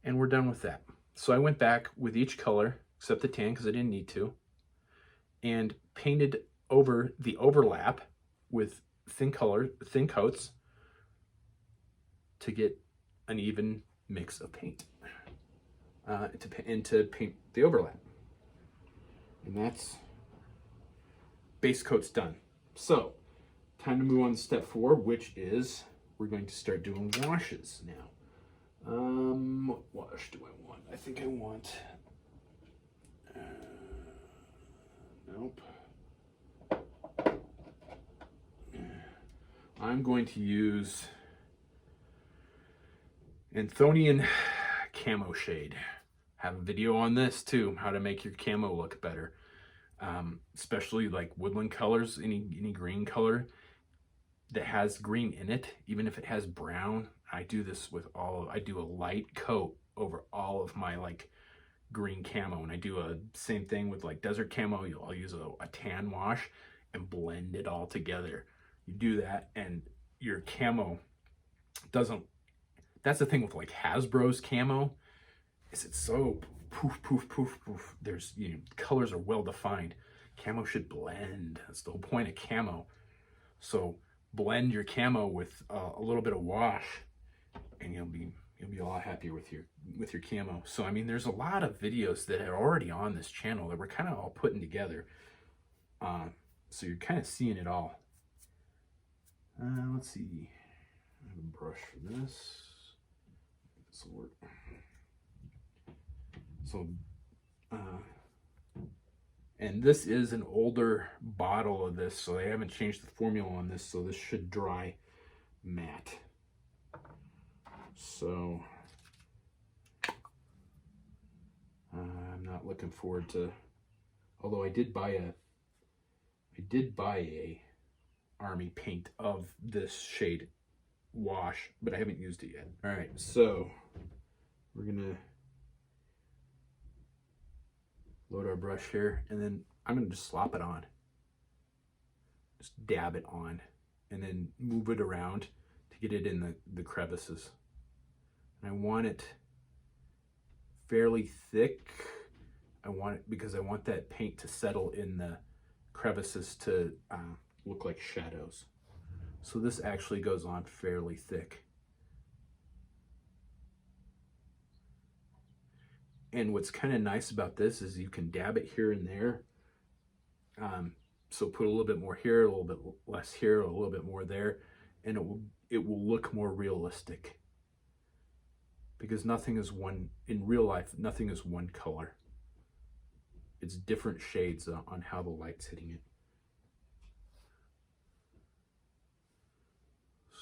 and we're done with that. So I went back with each color, except the tan because I didn't need to, and painted over the overlap with thin coats to get an even mix of paint, to paint the overlap. And that's base coats done. So time to move on to step 4, which is we're going to start doing washes now. What wash do I want? I think I want, nope. I'm going to use Anthonian Camo Shade. Have a video on this too, how to make your camo look better. Especially like woodland colors, any green color that has green in it, even if it has brown. I do this with I do a light coat over all of my like green camo, and I do a same thing with like desert camo. I'll use a tan wash and blend it all together. You do that and your camo doesn't, that's the thing with like Hasbro's camo, is it's so poof, poof, poof, poof. There's, colors are well defined. Camo should blend. That's the whole point of camo. So blend your camo with a little bit of wash, and you'll be a lot happier with your camo. So I mean, there's a lot of videos that are already on this channel that we're kind of all putting together. So you're kind of seeing it all. Let's see. I have a brush for this. This will work. So, and this is an older bottle of this, so they haven't changed the formula on this, so this should dry matte. So, I'm not looking forward to, although I did buy a army paint of this shade wash, but I haven't used it yet. All right, so we're gonna load our brush here, and then I'm gonna just slop it on. Just dab it on, and then move it around to get it in the crevices. And I want it fairly thick. I want it because I want that paint to settle in the crevices to look like shadows. So this actually goes on fairly thick. And what's kind of nice about this is you can dab it here and there. So put a little bit more here, a little bit less here, a little bit more there, and it will look more realistic. Because nothing is one, in real life, nothing is one color. It's different shades on how the light's hitting it.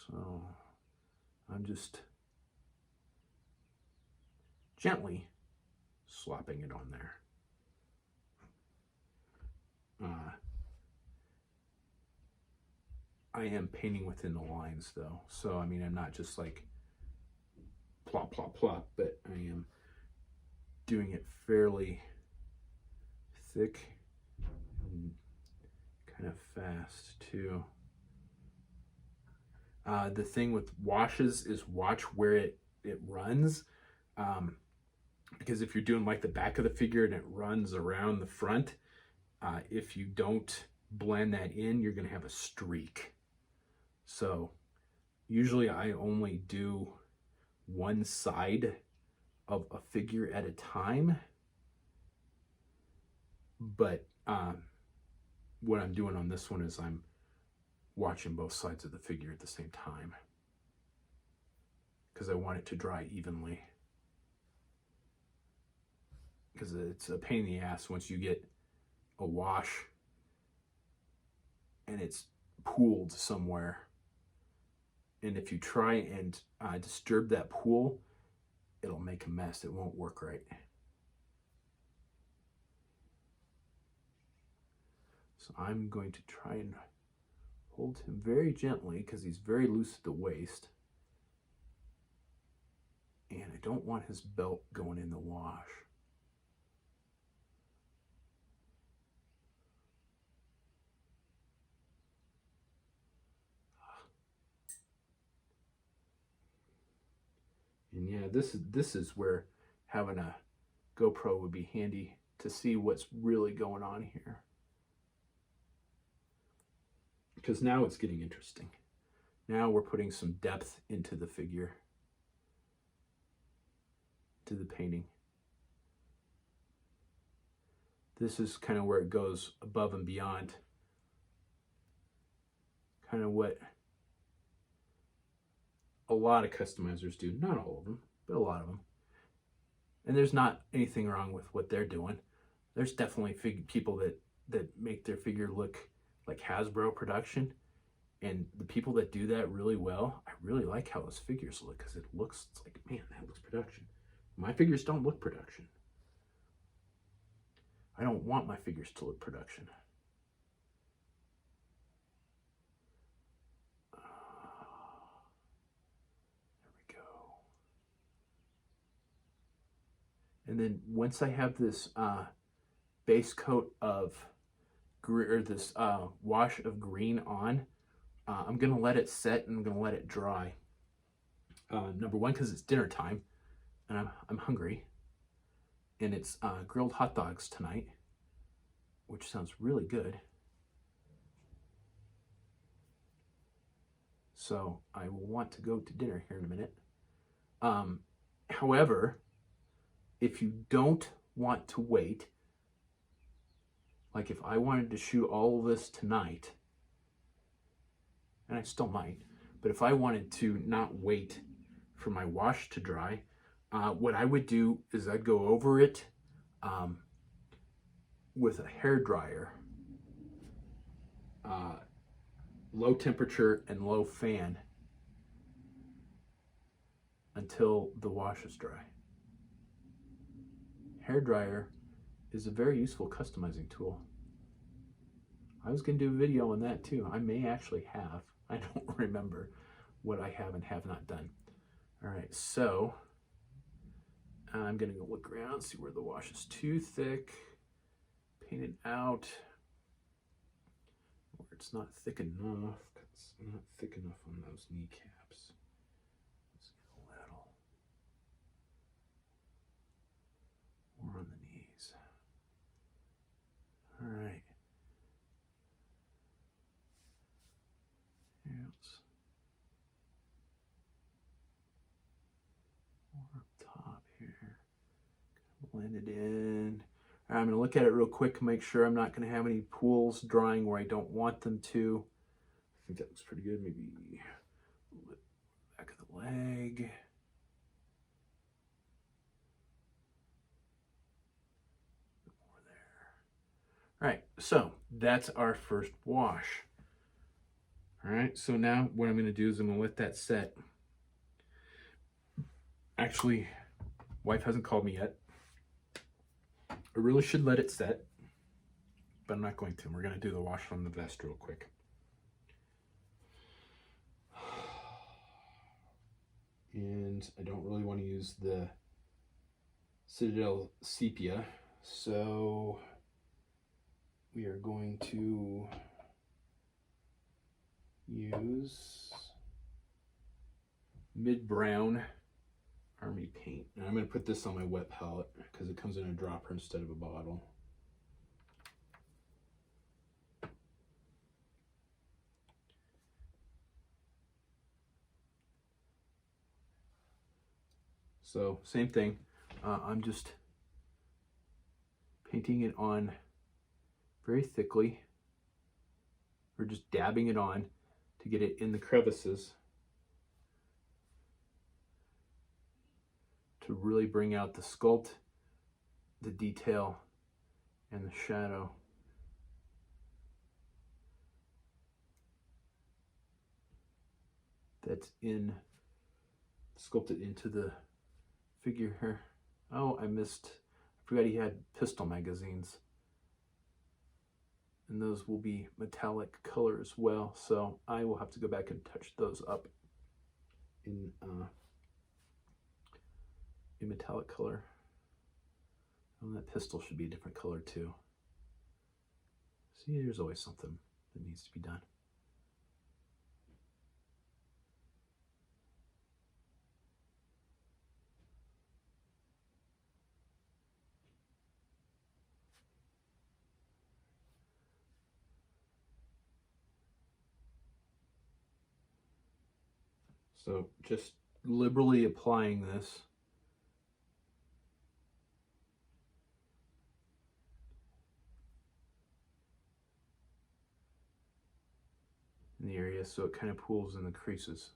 So I'm just gently slopping it on there. I am painting within the lines though. So, I mean, I'm not just like plop, plop, plop, but I am doing it fairly thick and kind of fast too. The thing with washes is watch where it runs. Because if you're doing like the back of the figure and it runs around the front, if you don't blend that in, you're going to have a streak. So usually I only do one side of a figure at a time, but what I'm doing on this one is I'm watching both sides of the figure at the same time because I want it to dry evenly. Because it's a pain in the ass once you get a wash and it's pooled somewhere. And if you try and disturb that pool, it'll make a mess. It won't work right. So I'm going to try and hold him very gently because he's very loose at the waist. And I don't want his belt going in the wash. And yeah, this is where having a GoPro would be handy to see what's really going on here. Because now it's getting interesting. Now we're putting some depth into the figure, to the painting. This is kind of where it goes above and beyond. Kind of what a lot of customizers do. Not all of them, but a lot of them. And there's not anything wrong with what they're doing. There's definitely people that make their figure look like Hasbro production. And the people that do that really well, I really like how those figures look because it's like, man, that looks production. My figures don't look production. I don't want my figures to look production. There we go. And then once I have this base coat of this wash of green on, I'm gonna let it set and I'm gonna let it dry. Number one, because it's dinner time and I'm hungry, and it's grilled hot dogs tonight, which sounds really good. So I will want to go to dinner here in a minute. However, if you don't want to wait, like if I wanted to shoot all of this tonight, and I still might, but if I wanted to not wait for my wash to dry, what I would do is I'd go over it with a hair dryer, low temperature and low fan until the wash is dry. Hair dryer is a very useful customizing tool. I was going to do a video on that too. I may actually have. I don't remember what I have and have not done. All right, so I'm going to go look around, see where the wash is too thick, paint it out. Where it's not thick enough, it's not thick enough on those kneecaps. Let's get a little more on the knees. All right. Let's more up top here. Blend it in. All right, I'm going to look at it real quick and make sure I'm not going to have any pools drying where I don't want them to. I think that looks pretty good. Maybe back of the leg. More there. All right, so that's our first wash. All right, so now what I'm going to do is I'm going to let that set. Actually, wife hasn't called me yet. I really should let it set, but I'm not going to. We're going to do the wash on the vest real quick. And I don't really want to use the Citadel Sepia, so we are going to use mid-brown Army paint. And I'm going to put this on my wet palette because it comes in a dropper instead of a bottle. So same thing, I'm just painting it on very thickly. We're just dabbing it on to get it in the crevices to really bring out the sculpt, the detail, and the shadow. That's sculpted into the figure here. Oh, I forgot he had pistol magazines. And those will be metallic color as well. So I will have to go back and touch those up in metallic color. And that pistol should be a different color too. See, there's always something that needs to be done. So just liberally applying this. In the area so it kind of pools in the creases.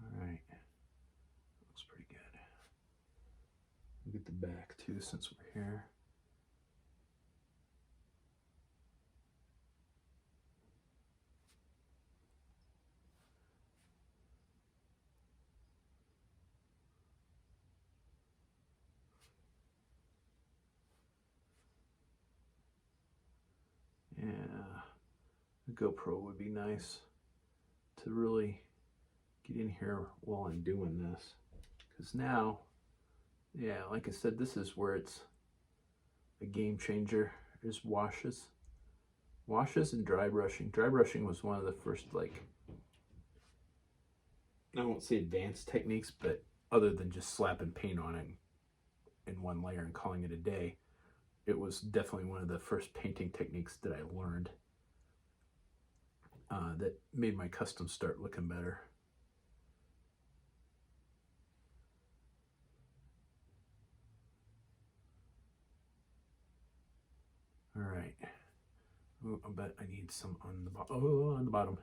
All right, looks pretty good. Look at the back too since we're here. Yeah, the GoPro would be nice to really get in here while I'm doing this. Because now, yeah, like I said, this is where it's a game changer, is washes. Washes and dry brushing. Dry brushing was one of the first, like, I won't say advanced techniques, but other than just slapping paint on it in one layer and calling it a day, it was definitely one of the first painting techniques that I learned that made my custom start looking better. All right. Ooh, I bet I need some on the bottom. Oh, on the bottom.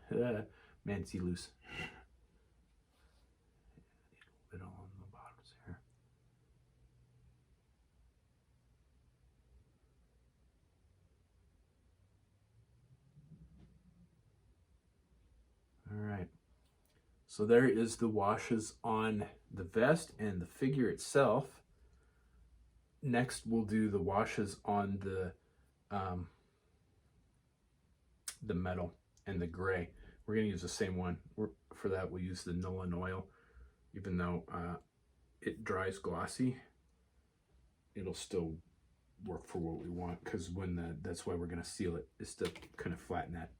Man, see loose. Need a little bit on the bottoms here. All right. So there is the washes on the vest and the figure itself. Next, we'll do the washes on the metal and the gray. We're going to use the same one. For that, we'll use the Nolan oil. Even though it dries glossy, it'll still work for what we want, because that's why we're going to seal it, is to kind of flatten that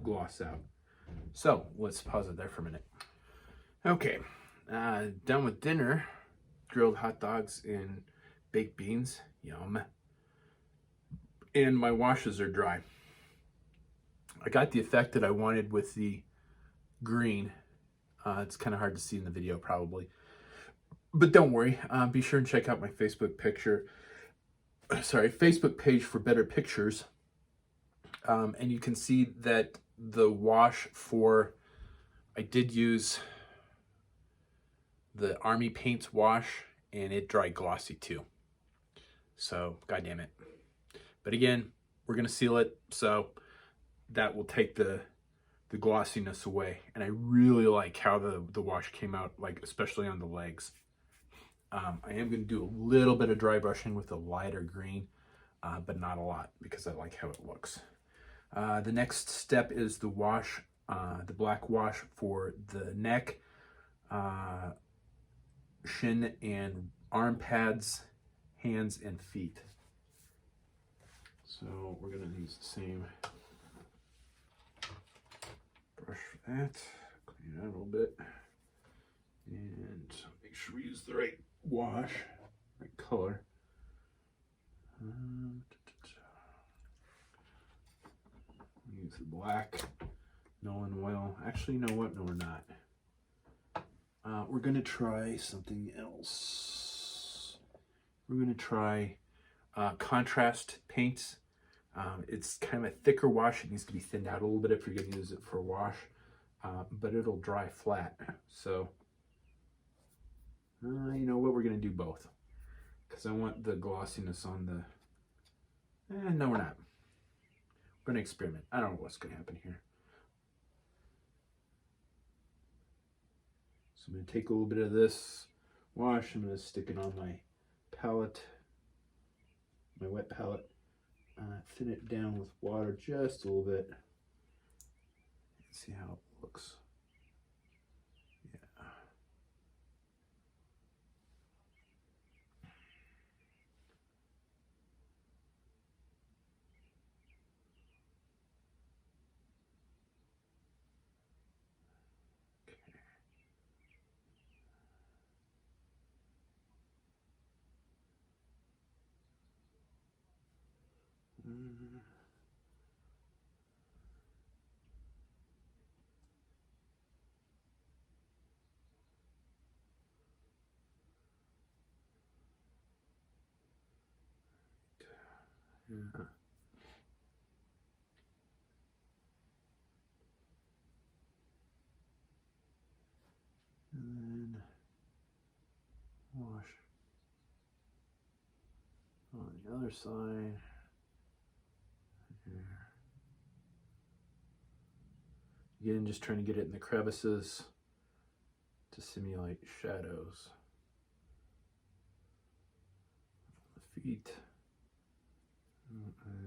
gloss out. So let's pause it there for a minute. Okay, done with dinner. Grilled hot dogs and baked beans. Yum. And my washes are dry. I got the effect that I wanted with the green. It's kind of hard to see in the video probably, but don't worry. Be sure and check out my Facebook page for better pictures. And you can see that the wash I did use the Army Paints wash, and it dried glossy too. So, goddamn it. But again, we're gonna seal it, so that will take the glossiness away. And I really like how the wash came out, like especially on the legs. I am gonna do a little bit of dry brushing with a lighter green, but not a lot, because I like how it looks. The next step is the wash, the black wash for the neck, shin and arm pads, hands and feet. So we're gonna use the same brush for that. Clean it out a little bit, and make sure we use the right wash, right color. Use the black Nolan oil. Actually, you know what? No, we're not. We're gonna try something else. We're gonna try contrast paints. It's kind of a thicker wash. It needs to be thinned out a little bit if you're going to use it for a wash, but it'll dry flat. So, you know what? We're going to do both because I want the glossiness on the... no, we're not. We're going to experiment. I don't know what's going to happen here. So I'm going to take a little bit of this wash. I'm going to stick it on my palette, my wet palette. Thin it down with water just a little bit. See how it looks. Yeah. Okay. Yeah. And then wash on the other side. Here. Again, just trying to get it in the crevices to simulate shadows. The feet.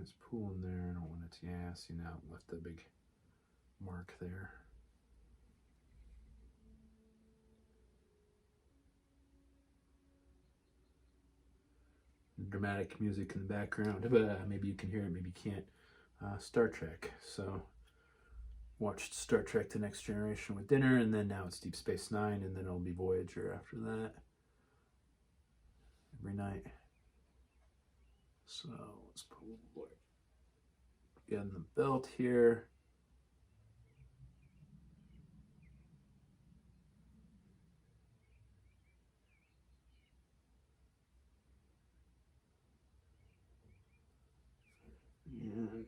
It's pooling there. I don't want it to, yeah, see now it left a big mark there. Dramatic music in the background, but maybe you can hear it, maybe you can't. Star Trek. So watched Star Trek The Next Generation with dinner, and then now it's Deep Space Nine, and then it'll be Voyager after that every night. So let's pull in the belt here. And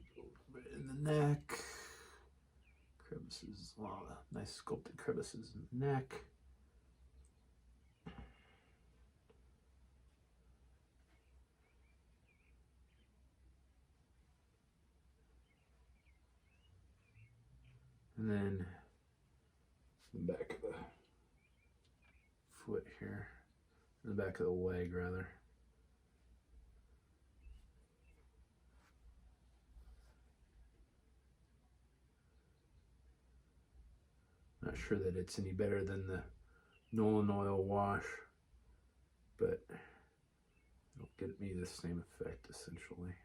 in the neck. Crevices, a lot of nice sculpted crevices in the neck. And then the back of the foot here, the back of the leg rather. Not sure that it's any better than the Nolan oil wash, but it'll get me the same effect essentially.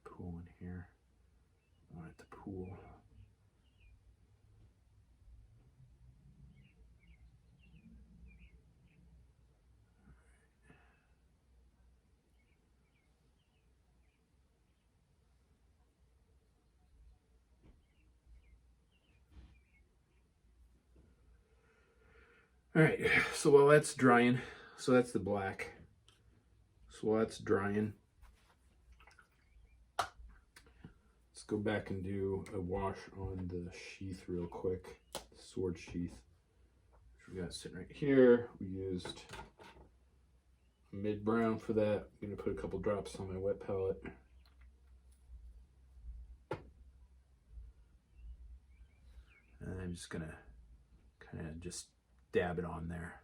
Pool in here. I want it to pool. All right, so while that's drying, so that's the black. So while that's drying, let's go back and do a wash on the sheath real quick. Sword sheath, which we got sitting right here. We used mid brown for that. I'm gonna put a couple drops on my wet palette. And I'm just gonna kind of just dab it on there.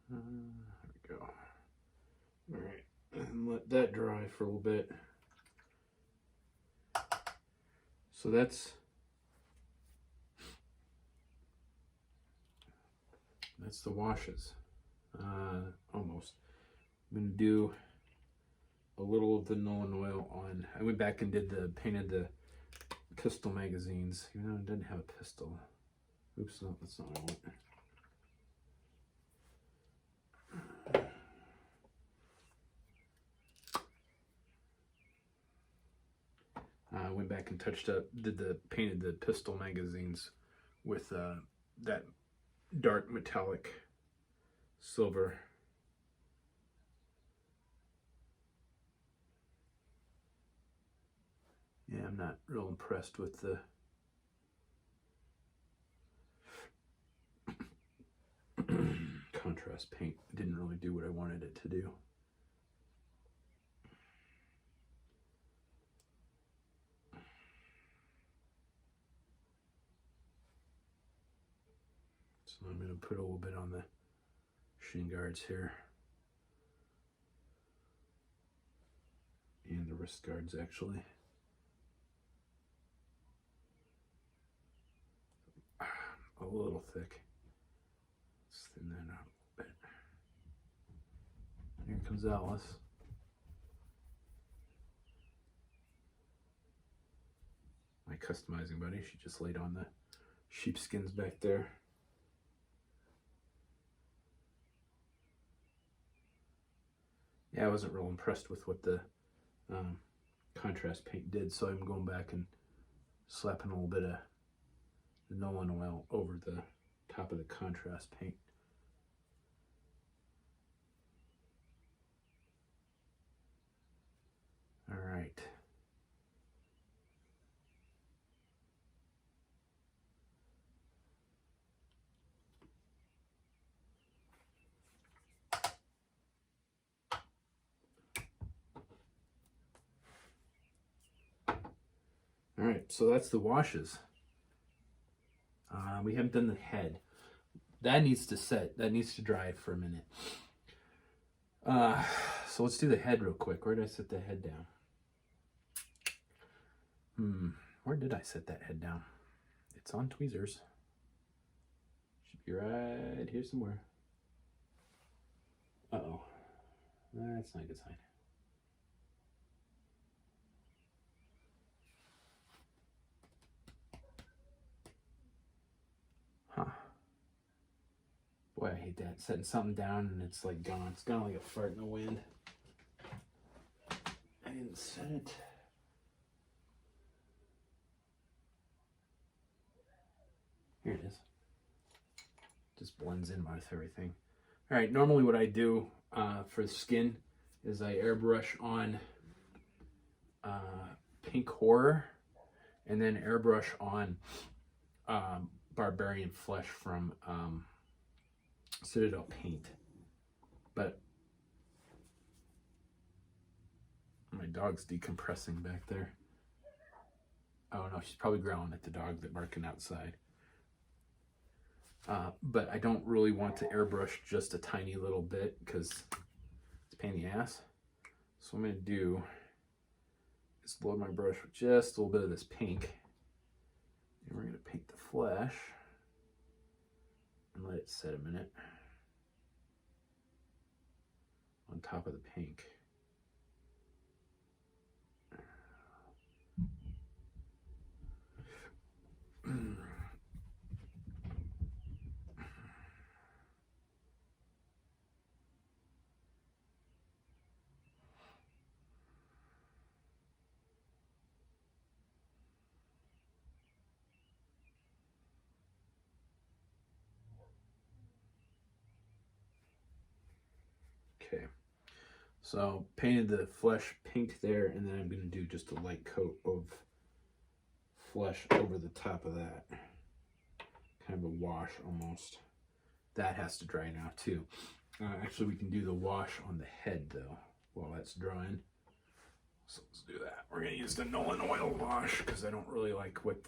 There we go. let that dry for a little bit. So that's the washes. Almost. I'm gonna do a little of the Nolan oil on. I went back and painted the pistol magazines, even though it doesn't have a pistol. Oops, no, that's not what I want. I went back and painted the pistol magazines with that dark metallic silver. Yeah, I'm not real impressed with the contrast paint. It didn't really do what I wanted it to do. So I'm going to put a little bit on the shin guards here. And the wrist guards, actually. A little thick. Let's thin that out a little bit. Here comes Alice. My customizing buddy. She just laid on the sheepskins back there. Yeah, I wasn't real impressed with what the contrast paint did, so I'm going back and slapping a little bit of the Nolan oil over the top of the contrast paint. All right. All right, so that's the washes. We haven't done the head. That needs to set. That needs to dry for a minute. So let's do the head real quick. Where did I set the head down? Where did I set that head down? It's on tweezers. Should be right here somewhere. Uh-oh. That's not a good sign. Huh. Boy, I hate that. Setting something down and it's like gone. It's gone like a fart in the wind. I didn't set it. Here it is. Just blends in with everything. All right, normally what I do for the skin is I airbrush on Pink Horror and then airbrush on Barbarian Flesh from Citadel Paint. But my dog's decompressing back there. Oh no, she's probably growling at the dog that's barking outside. But I don't really want to airbrush just a tiny little bit because it's a pain in the ass. So what I'm going to do is load my brush with just a little bit of this pink. And we're going to paint the flesh and let it set a minute on top of the pink. Okay, so painted the flesh pink there, and then I'm going to do just a light coat of flesh over the top of that. Kind of a wash almost. That has to dry now too. Actually, we can do the wash on the head though while that's drying. So let's do that. We're going to use the Nolan oil wash because I don't really like what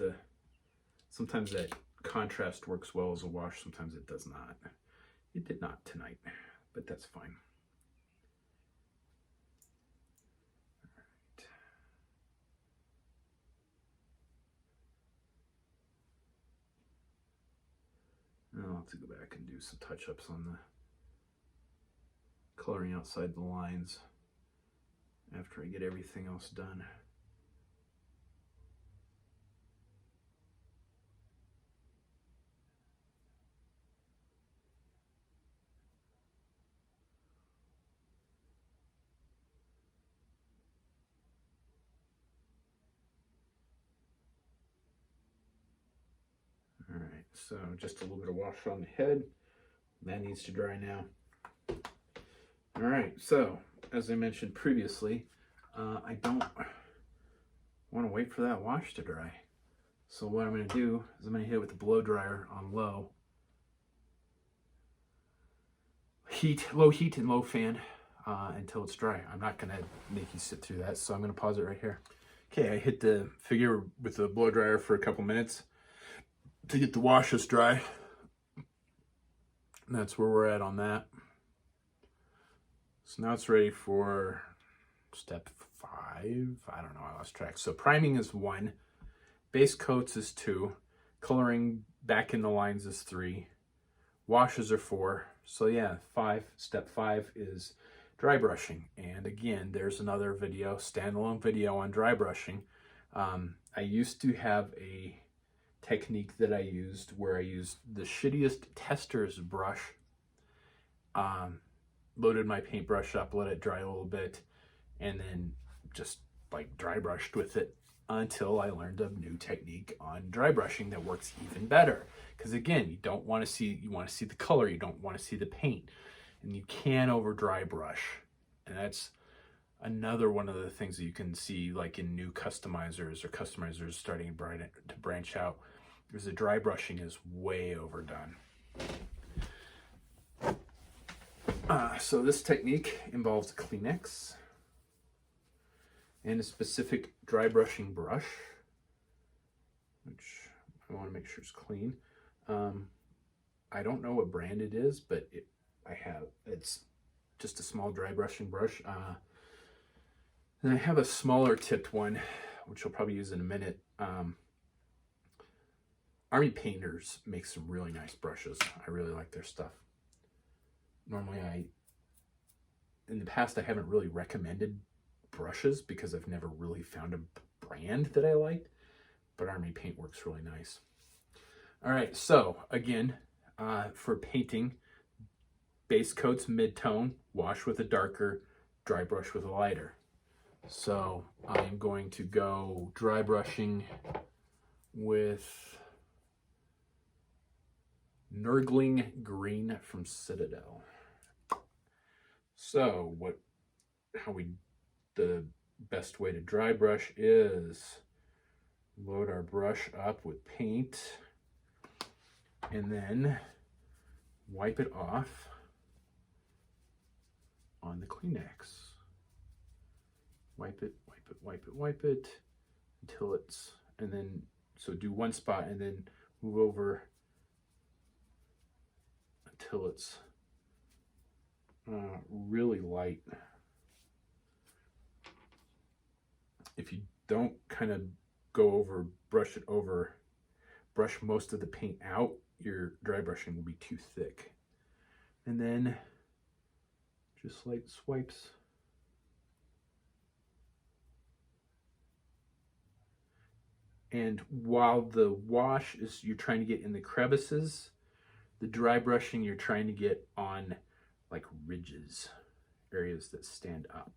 sometimes that contrast works well as a wash, sometimes it does not. It did not tonight, but that's fine. to go back and do some touch-ups on the coloring outside the lines after I get everything else done. All right, so just a little bit of wash on the head. That needs to dry now. All right, so as I mentioned previously, I don't want to wait for that wash to dry. So what I'm going to do is I'm going to hit it with the blow dryer on low heat and low fan until it's dry. I'm not going to make you sit through that, so I'm going to pause it right here. Okay, I hit the figure with the blow dryer for a couple minutes to get the washes dry. And that's where we're at on that. So now it's ready for step 5. I don't know, I lost track. So priming is 1, base coats is 2, coloring back in the lines is 3, washes are 4. So yeah, step 5 is dry brushing. And again, there's another video, standalone video on dry brushing. I used to have a technique that I used where I used the shittiest tester's brush, loaded my paintbrush up, let it dry a little bit, and then just like dry brushed with it until I learned a new technique on dry brushing that works even better. Because again, you want to see the color, you don't want to see the paint, and you can over dry brush. And that's another one of the things that you can see like in new customizers or customizers starting to branch out, is the dry brushing is way overdone. So this technique involves a Kleenex and a specific dry brushing brush, which I want to make sure is clean. I don't know what brand it is, but it's just a small dry brushing brush. And I have a smaller tipped one, which I'll probably use in a minute. Army Painters makes some really nice brushes. I really like their stuff. Normally in the past, I haven't really recommended brushes because I've never really found a brand that I liked, but Army Paint works really nice. All right, so again, for painting, base coats mid-tone, wash with a darker, dry brush with a lighter. So I'm going to go dry brushing with Nurgling Green from Citadel. So the best way to dry brush is load our brush up with paint and then wipe it off on the Kleenex. Wipe it until it's, and then, so do one spot and then move over until it's really light. If you don't kind of go over, brush most of the paint out, your dry brushing will be too thick. And then just light swipes. And while the wash is, you're trying to get in the crevices, the dry brushing, you're trying to get on like ridges, areas that stand up.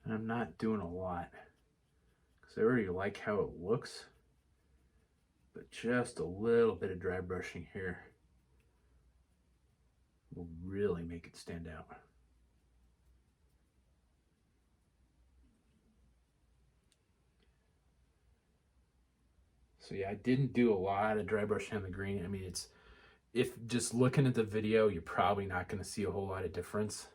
And I'm not doing a lot because I already like how it looks, but just a little bit of dry brushing here will really make it stand out. So yeah, I didn't do a lot of dry brushing on the green. I mean, if just looking at the video, you're probably not going to see a whole lot of difference.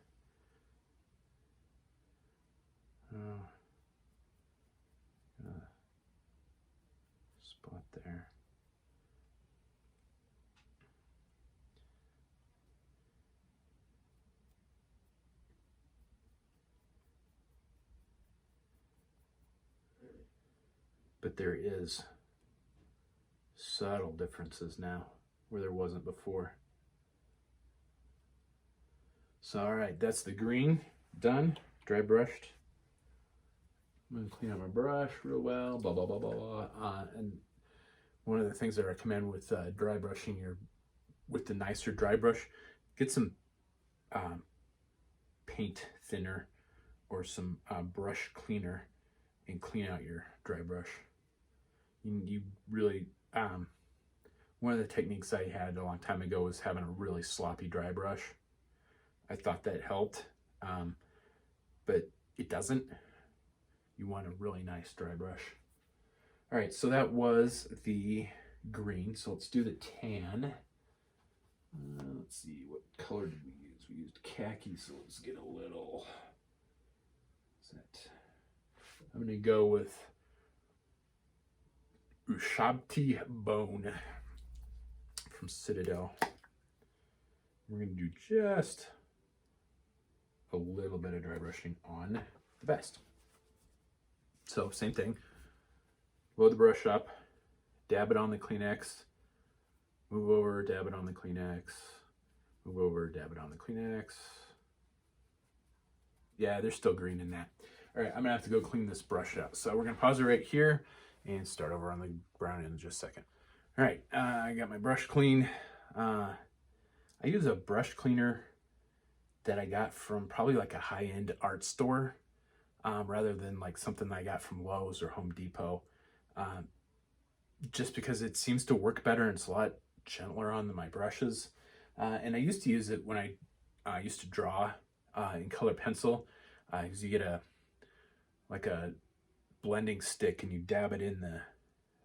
Spot there. But there is subtle differences now where there wasn't before. So, all right, that's the green done, dry brushed. I'm gonna clean out my brush real well, blah, blah, blah, blah, blah. And one of the things I recommend with dry brushing with the nicer dry brush, get some paint thinner or some brush cleaner and clean out your dry brush. You really, one of the techniques I had a long time ago was having a really sloppy dry brush. I thought that helped, but it doesn't. You want a really nice dry brush. All right, so that was the green. So let's do the tan. Let's see, what color did we use? We used khaki, so let's get a little. What's that? I'm gonna go with Ushabti Bone from Citadel. We're gonna do just a little bit of dry brushing on the vest. So same thing, load the brush up, dab it on the Kleenex, move over, dab it on the Kleenex, move over, dab it on the Kleenex. Yeah, there's still green in that. All right, I'm gonna have to go clean this brush out. So we're gonna pause it right here and start over on the brown in just a second. All right, I got my brush clean. I use a brush cleaner that I got from probably like a high-end art store, rather than like something I got from Lowe's or Home Depot, just because it seems to work better and it's a lot gentler on my brushes. And I used to use it when I used to draw in color pencil, because you get a blending stick and you dab it in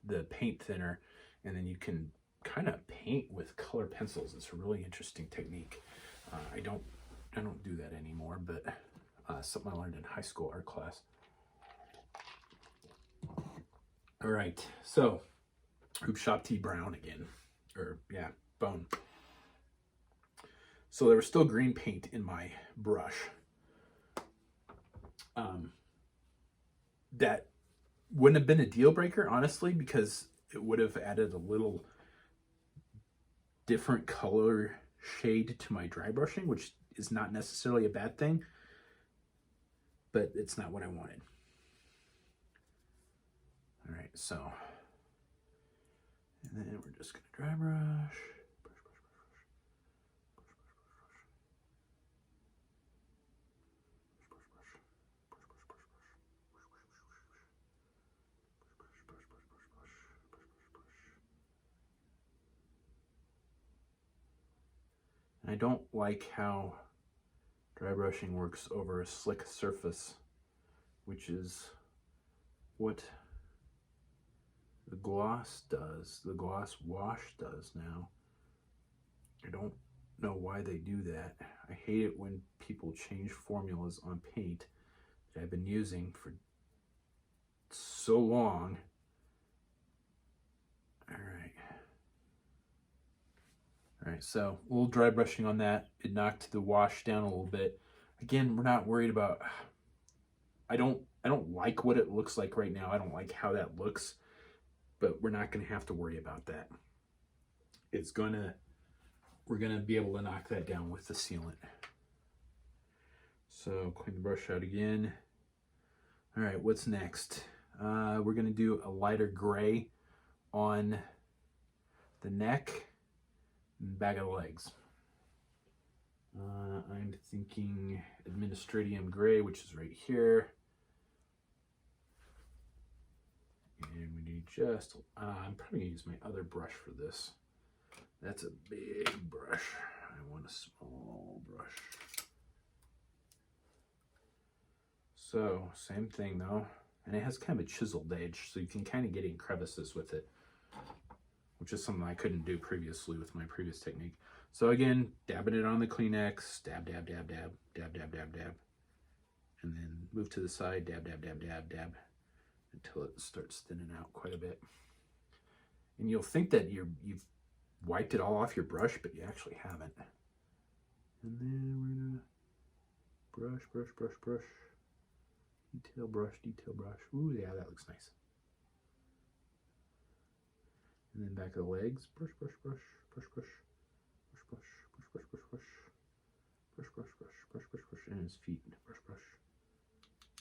the paint thinner, and then you can kind of paint with color pencils. It's a really interesting technique. I don't do that anymore, but something I learned in high school art class. All right, so Ushabti Brown again, or yeah, Bone. So there was still green paint in my brush. That wouldn't have been a deal breaker, honestly, because it would have added a little different color shade to my dry brushing, which is not necessarily a bad thing, but it's not what I wanted. All right, so, and then we're just gonna dry brush. I don't like how dry brushing works over a slick surface, which is what the gloss does, the gloss wash does now. I don't know why they do that. I hate it when people change formulas on paint that I've been using for so long. All right, so a little dry brushing on that. It knocked the wash down a little bit. Again, we're not worried about, I don't like what it looks like right now. I don't like how that looks, but we're not gonna have to worry about that. We're gonna be able to knock that down with the sealant. So clean the brush out again. All right, what's next? We're gonna do a lighter gray on the neck and back of the legs. I'm thinking Administratium Gray, which is right here. And we need just, I'm probably gonna use my other brush for this. That's a big brush. I want a small brush. So, same thing though. And it has kind of a chiseled edge, so you can kind of get in crevices with it. which is something I couldn't do previously with my previous technique. So again, dabbing it on the Kleenex, dab, dab, dab, dab, dab, dab, dab, dab. And then move to the side, dab, dab, dab, dab, dab, until it starts thinning out quite a bit. And you'll think that you've wiped it all off your brush, but you actually haven't. And then we're gonna brush, brush, brush, brush. Detail brush, detail brush. Ooh, yeah, that looks nice. And then back of the legs, brush, brush, brush, brush, brush, brush, brush, brush, brush, brush, brush, brush, brush, brush, brush, brush, brush, and his feet, brush, brush,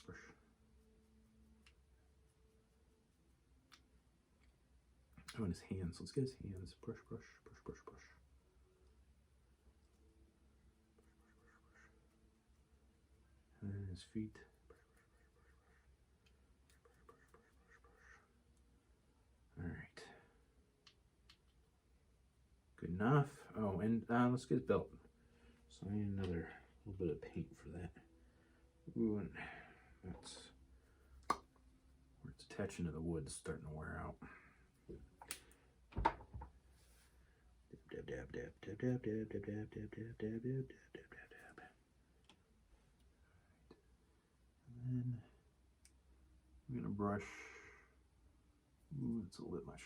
brush. Oh, and his hands. Let's get his hands. Brush, brush, brush, brush, brush. And then his feet. All right. Good enough. Oh, and let's get his belt. So I need another little bit of paint for that. Ooh, and that's where it's attaching to the wood, it's starting to wear out. Dab, dab, dab, dab, dab, dab, dab, dab, dab, dab, dab, dab, dab, dab, dab. And then I'm gonna brush. Ooh, it's a little bit much.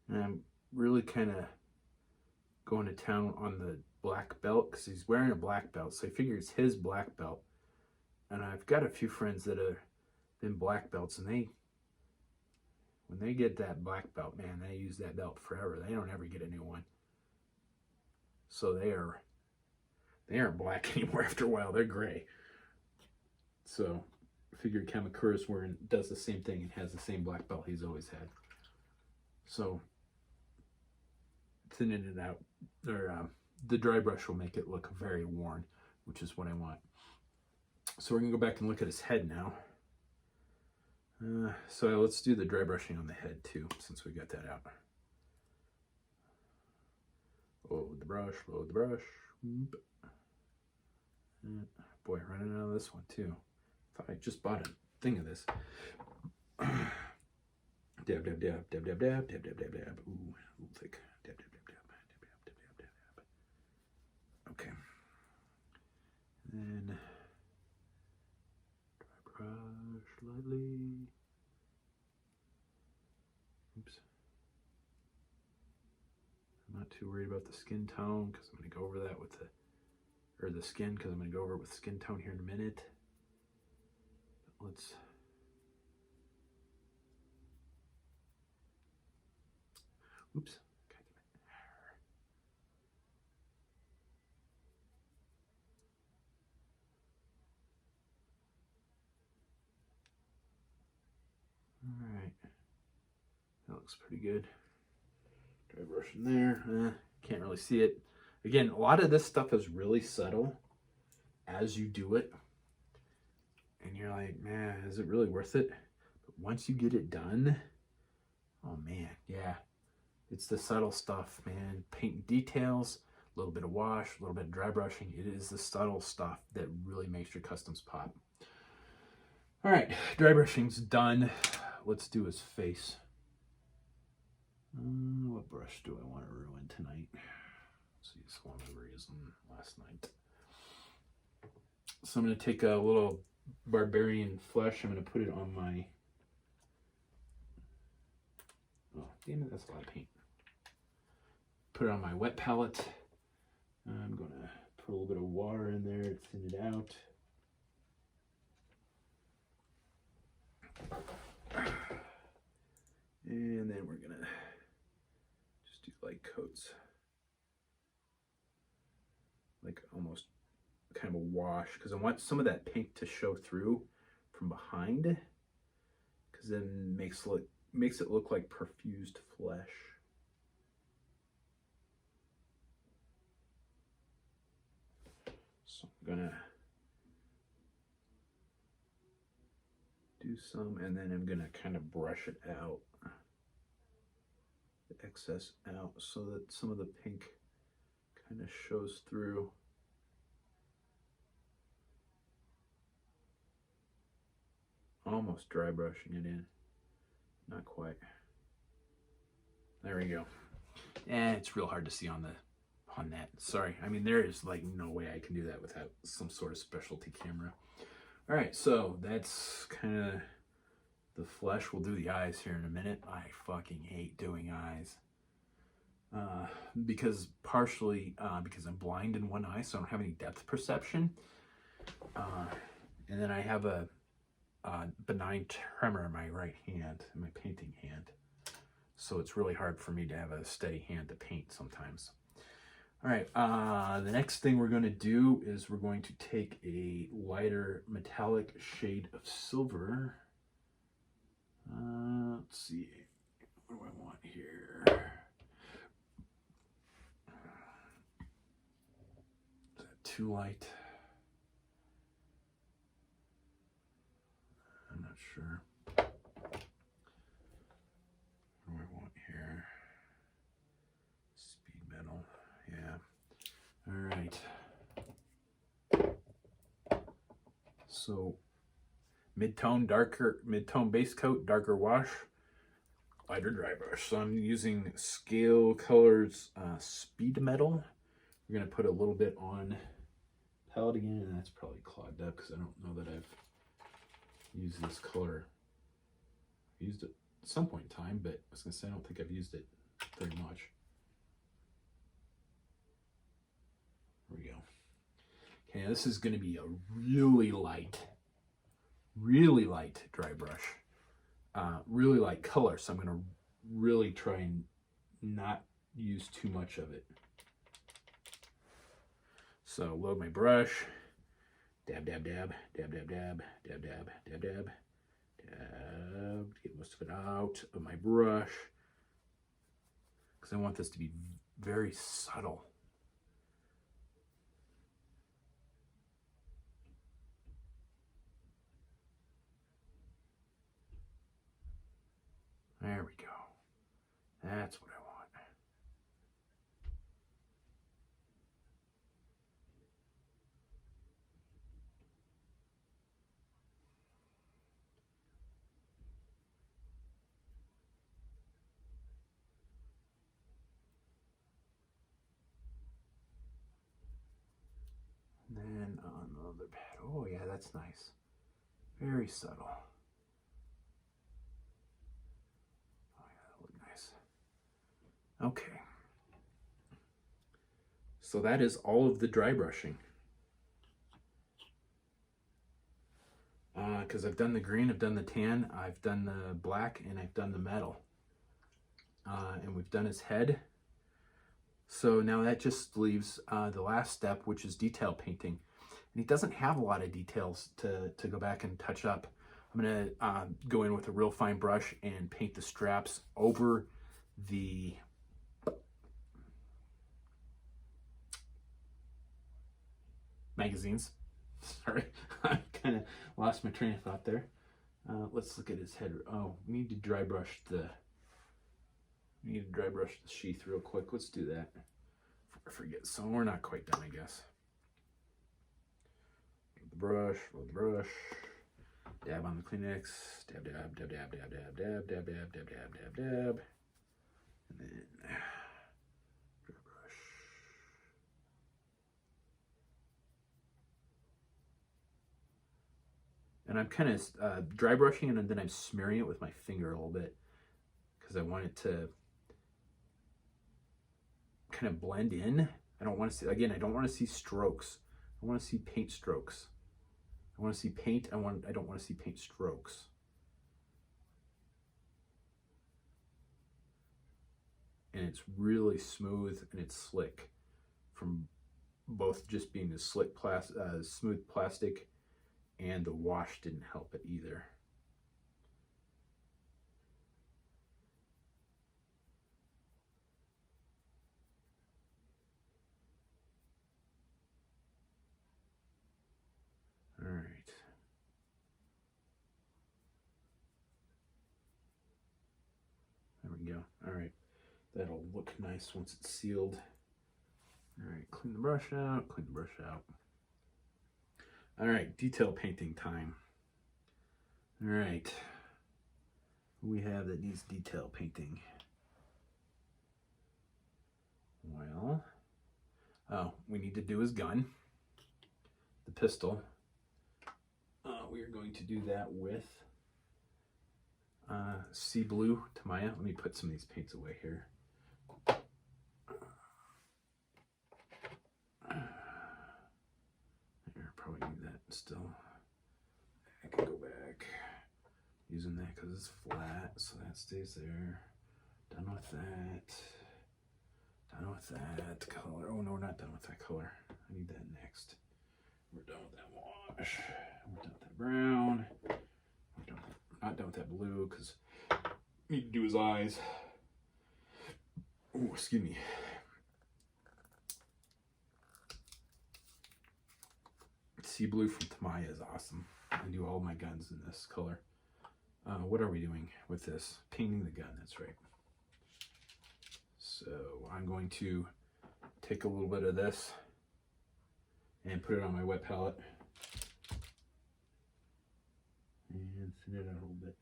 And I'm really kind of going to town on the black belt because he's wearing a black belt. So I figure it's his black belt. And I've got a few friends that have been black belts, and when they get that black belt, man, they use that belt forever. They don't ever get a new one. So they aren't black anymore after a while. They're gray. So I figured Kamakura's does the same thing and has the same black belt he's always had. So thinning it out, or the dry brush will make it look very worn, which is what I want. So we're gonna go back and look at his head now. So let's do the dry brushing on the head too, since we got that out. Load the brush, load the brush. Boy, running out of this one too. Thought I just bought a thing of this. Dab, dab, dab, dab, dab, dab, dab, dab, dab, dab. Ooh, a little thick. Dab, dab, dab, dab, dab, dab, dab, dab, dab. Okay. And then dry brush lightly. Oops. I'm not too worried about the skin tone because I'm going to go over that with the skin, because I'm going to go over it with skin tone here in a minute. But let's. Oops. All right. That looks pretty good. Dry brush in there. Can't really see it. Again, a lot of this stuff is really subtle as you do it. And you're like, man, is it really worth it? But once you get it done, oh man, yeah. It's the subtle stuff, man. Paint details, a little bit of wash, a little bit of dry brushing. It is the subtle stuff that really makes your customs pop. All right, dry brushing's done. Let's do his face. What brush do I want to ruin tonight? Let's use the one we were using last night. So I'm going to take a little barbarian flesh. I'm going to put it on my... Oh, damn it, that's a lot of paint. Put it on my wet palette. I'm going to put a little bit of water in there to thin it out. And then we're going to just do light coats. Like almost kind of a wash, because I want some of that pink to show through from behind, because then makes it look like perfused flesh. I'm gonna do some, and then I'm gonna kind of brush it out, the excess out, so that some of the pink kind of shows through. Almost dry brushing it in, not quite. There we go. And it's real hard to see on that. Sorry. I mean, there is like no way I can do that without some sort of specialty camera. All right, so that's kind of the flesh. We'll do the eyes here in a minute. I fucking hate doing eyes. Because partially because I'm blind in one eye, so I don't have any depth perception. And then I have a benign tremor in my right hand, in my painting hand. So it's really hard for me to have a steady hand to paint sometimes. All right, the next thing we're going to do is we're going to take a lighter metallic shade of silver. Let's see, what do I want here? Is that too light? I'm not sure. What do I want here? Speed metal, yeah. All right. So mid-tone base coat, darker wash, lighter dry brush. So I'm using Scale Colors Speed Metal. We're gonna put a little bit on palette again, and that's probably clogged up because I don't know that I've used this color. I used it at some point in time, but I was gonna say I don't think I've used it very much. There we go. Okay, this is gonna be a really light dry brush, really light color. So I'm gonna really try and not use too much of it. So load my brush, dab, dab, dab, dab, dab, dab, dab, dab, dab, dab, dab, get most of it out of my brush, because I want this to be very subtle. There we go. That's what I want. And then on the other pad, oh yeah, that's nice. Very subtle. Oh yeah, that look nice. Okay. So that is all of the dry brushing. Because I've done the green, I've done the tan, I've done the black, and I've done the metal. And we've done his head. So now that just leaves the last step, which is detail painting. And he doesn't have a lot of details to go back and touch up. I'm going to go in with a real fine brush and paint the straps over the magazines. Sorry, I kind of lost my train of thought there. Let's look at his head. Oh, we need to dry brush the sheath real quick. Let's do that before I forget. So we're not quite done, I guess. Roll the brush, dab on the Kleenex, dab, dab, dab, dab, dab, dab, dab, dab, dab, dab, dab, dab, dab, and then dry brush. And I'm kind of dry brushing, and then I'm smearing it with my finger a little bit because I want it to kind of blend in. I don't want to see, again, I don't want to see strokes. I want to see paint strokes. I want to see paint. I don't want to see paint strokes. And it's really smooth and it's slick from both just being the smooth plastic, and the wash didn't help it either. go. All right. That'll look nice once it's sealed. All right, clean the brush out, clean the brush out. All right, detail painting time. All right, who we have that needs detail painting? Well, we need to do his gun, the pistol. We are going to do that with Sea Blue Tamiya. Let me put some of these paints away here. Here, probably need that still. I can go back using that because it's flat, so that stays there. Done with that. Done with that color. Oh no, we're not done with that color. I need that next. We're done with that wash. We're done with that brown. We're not done with that blue because we need to do his eyes. Oh, excuse me. Sea Blue from Tamiya is awesome. I do all my guns in this color. What are we doing with this? Painting the gun, that's right. So I'm going to take a little bit of this and put it on my wet palette and thin it out a little bit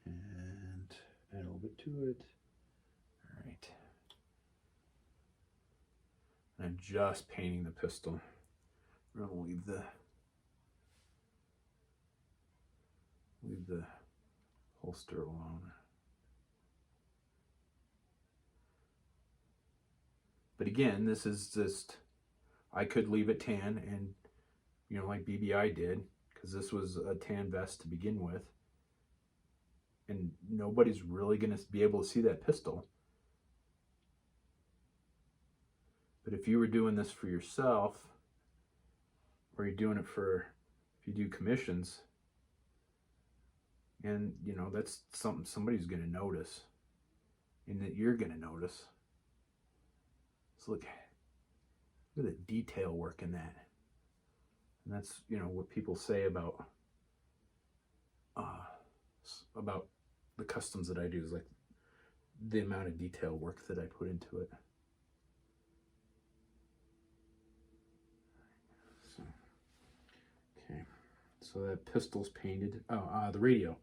and add a little bit to it. All right. I'm just painting the pistol. We're gonna leave the holster alone. But again, this is just, I could leave it tan and, you know, like BBI did, because this was a tan vest to begin with. And nobody's really going to be able to see that pistol. But if you were doing this for yourself, or you're doing it for, if you do commissions, and, you know, that's something somebody's going to notice, and that you're going to notice. So look at the detail work in that. And that's, you know, what people say about the customs that I do is like the amount of detail work that I put into it. So, okay, so that pistol's painted. Oh, the radio.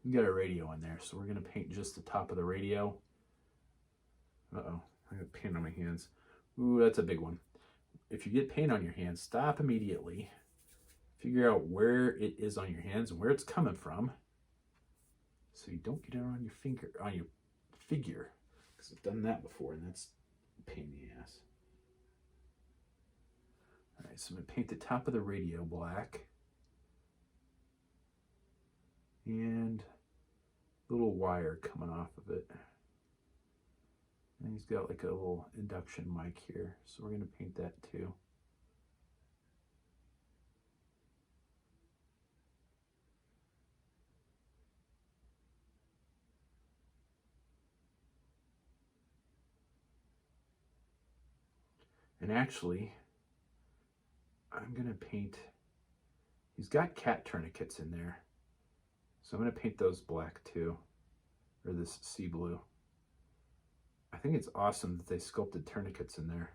You got a radio in there, so we're gonna paint just the top of the radio. Uh-oh, I got paint on my hands. Ooh, that's a big one. If you get paint on your hands, stop immediately. Figure out where it is on your hands and where it's coming from, so you don't get it on your finger, on your figure, because I've done that before, and that's a pain in the ass. All right, so I'm gonna paint the top of the radio black, and a little wire coming off of it. And he's got like a little induction mic here, so we're gonna paint that too. And actually, I'm gonna paint, he's got cat tourniquets in there, so I'm gonna paint those black too, or this sea blue. I think it's awesome that they sculpted tourniquets in there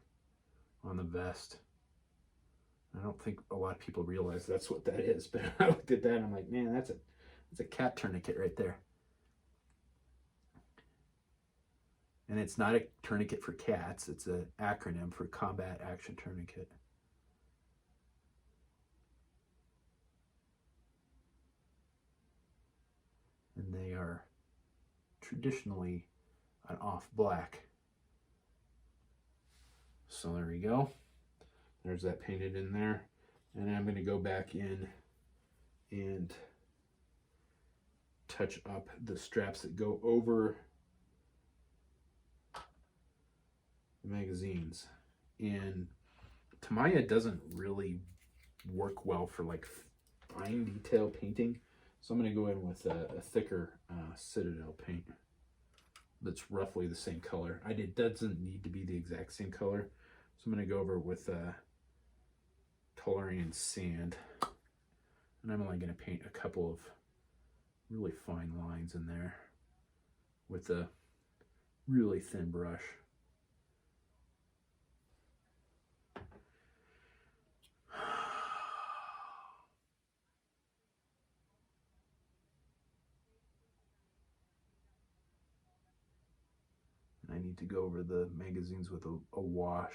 on the vest. I don't think a lot of people realize that's what that is, but I looked at that and I'm like, man, that's a cat tourniquet right there. And it's not a tourniquet for cats, it's an acronym for Combat Action Tourniquet. And they are traditionally an off black. So there we go. There's that painted in there. And I'm going to go back in and touch up the straps that go over the magazines. And Tamiya doesn't really work well for like fine detail painting. So I'm going to go in with a thicker Citadel paint that's roughly the same color. It doesn't need to be the exact same color. So I'm going to go over with coloring and sand. And I'm only going to paint a couple of really fine lines in there with a really thin brush. I need to go over the magazines with a wash.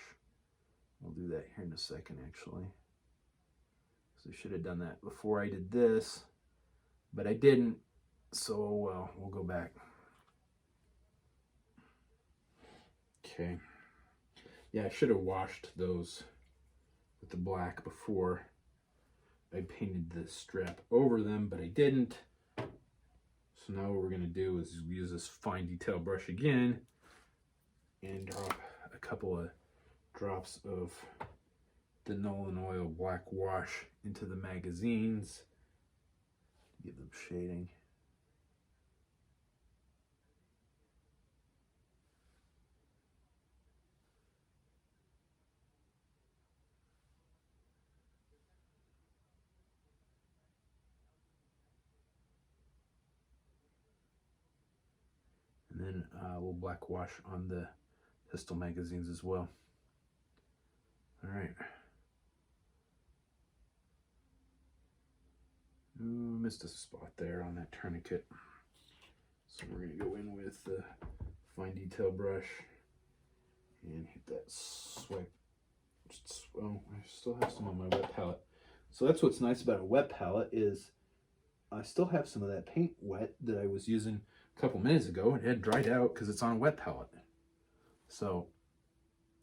We'll do that here in a second, actually. So I should have done that before I did this, but I didn't. So, well, we'll go back. Okay. Yeah, I should have washed those with the black before I painted the strap over them, but I didn't. So now what we're going to do is use this fine detail brush again and drop a couple of drops of the Nolan Oil black wash into the magazines. Give them shading. And then we'll black wash on the pistol magazines as well. All right. Ooh, missed a spot there on that tourniquet. So we're going to go in with the fine detail brush and hit that swipe. Oh, I still have some on my wet palette. So that's what's nice about a wet palette is I still have some of that paint wet that I was using a couple minutes ago. It had dried out because it's on a wet palette. So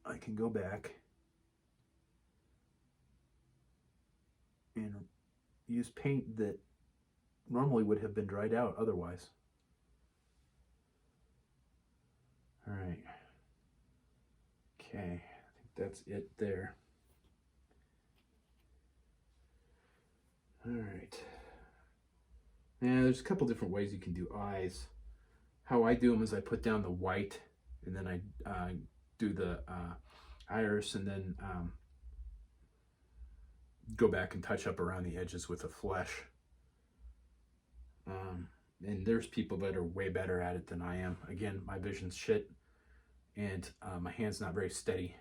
I can go back and use paint that normally would have been dried out otherwise. All right. Okay, I think that's it there. All right. Yeah, there's a couple different ways you can do eyes. How I do them is I put down the white and then I do the iris and then go back and touch up around the edges with a flesh. And there's people that are way better at it than I am. Again, my vision's shit and my hand's not very steady.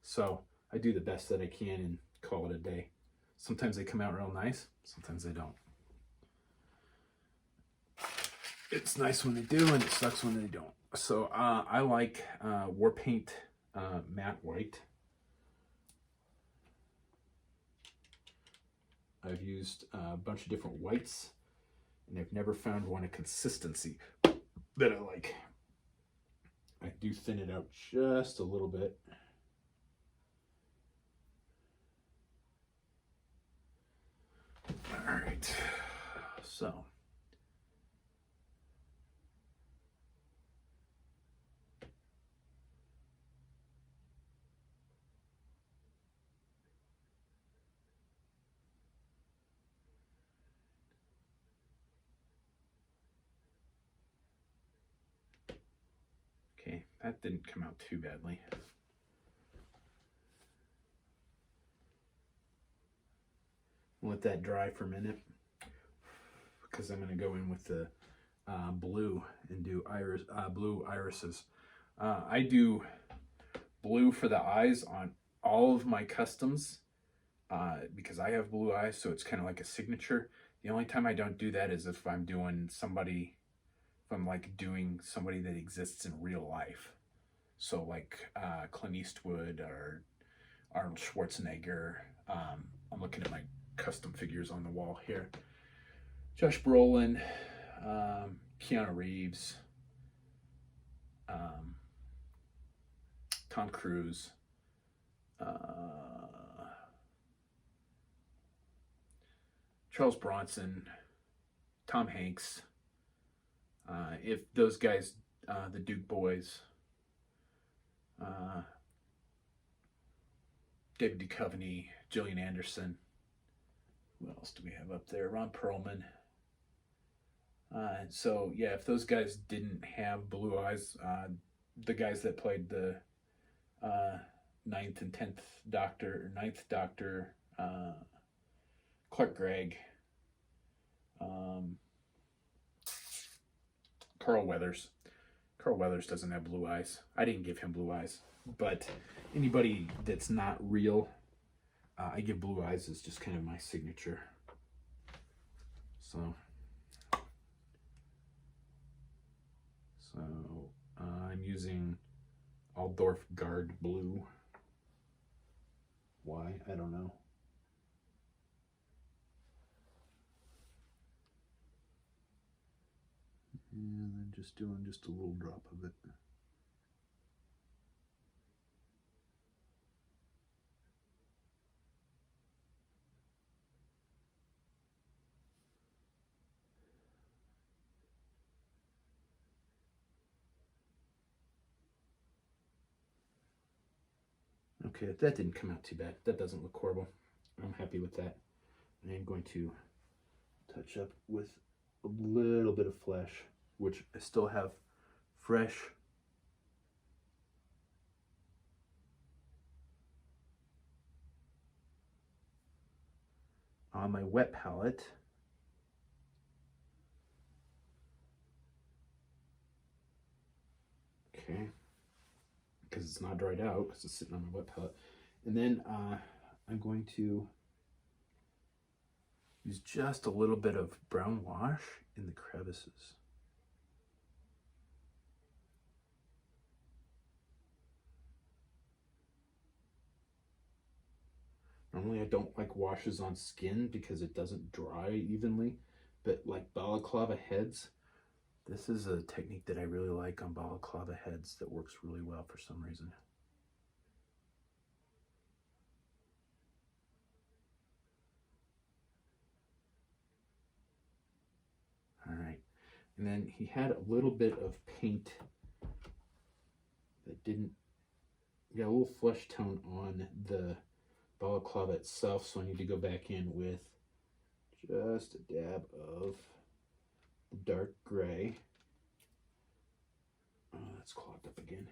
So I do the best that I can and call it a day. Sometimes they come out real nice, sometimes they don't. It's nice when they do and it sucks when they don't. So I like War Paint matte white. I've used a bunch of different whites and I've never found one of consistency that I like. I do thin it out just a little bit. All right, so. Okay, that didn't come out too badly. Let that dry for a minute because I'm going to go in with the blue and do blue irises. I do blue for the eyes on all of my customs because I have blue eyes, so it's kind of like a signature. The only time I don't do that is if I'm doing somebody, if I'm like doing somebody that exists in real life. So like Clint Eastwood or Arnold Schwarzenegger. I'm looking at my custom figures on the wall here. Josh Brolin, Keanu Reeves, Tom Cruise, Charles Bronson, Tom Hanks. If those guys, the Duke boys, David Duchovny, Gillian Anderson. Who else do we have up there? Ron Perlman. So yeah, if those guys didn't have blue eyes, the guys that played the ninth Doctor, Clark Gregg, Carl Weathers, Carl Weathers doesn't have blue eyes. I didn't give him blue eyes, but anybody that's not real, I give blue eyes as just kind of my signature. So I'm using Altdorf Guard Blue. Why? I don't know. And then just doing just a little drop of it. Okay, that didn't come out too bad. That doesn't look horrible. I'm happy with that. I'm going to touch up with a little bit of flesh, which I still have fresh. On my wet palette. Okay, because it's not dried out because it's sitting on my wet palette. And then I'm going to use just a little bit of brown wash in the crevices. Normally I don't like washes on skin because it doesn't dry evenly, but like balaclava heads, this is a technique that I really like on balaclava heads that works really well for some reason. All right, and then he had a little bit of paint that didn't, got a little flesh tone on the balaclava itself, so I need to go back in with just a dab of the dark gray. Oh, that's clogged up again.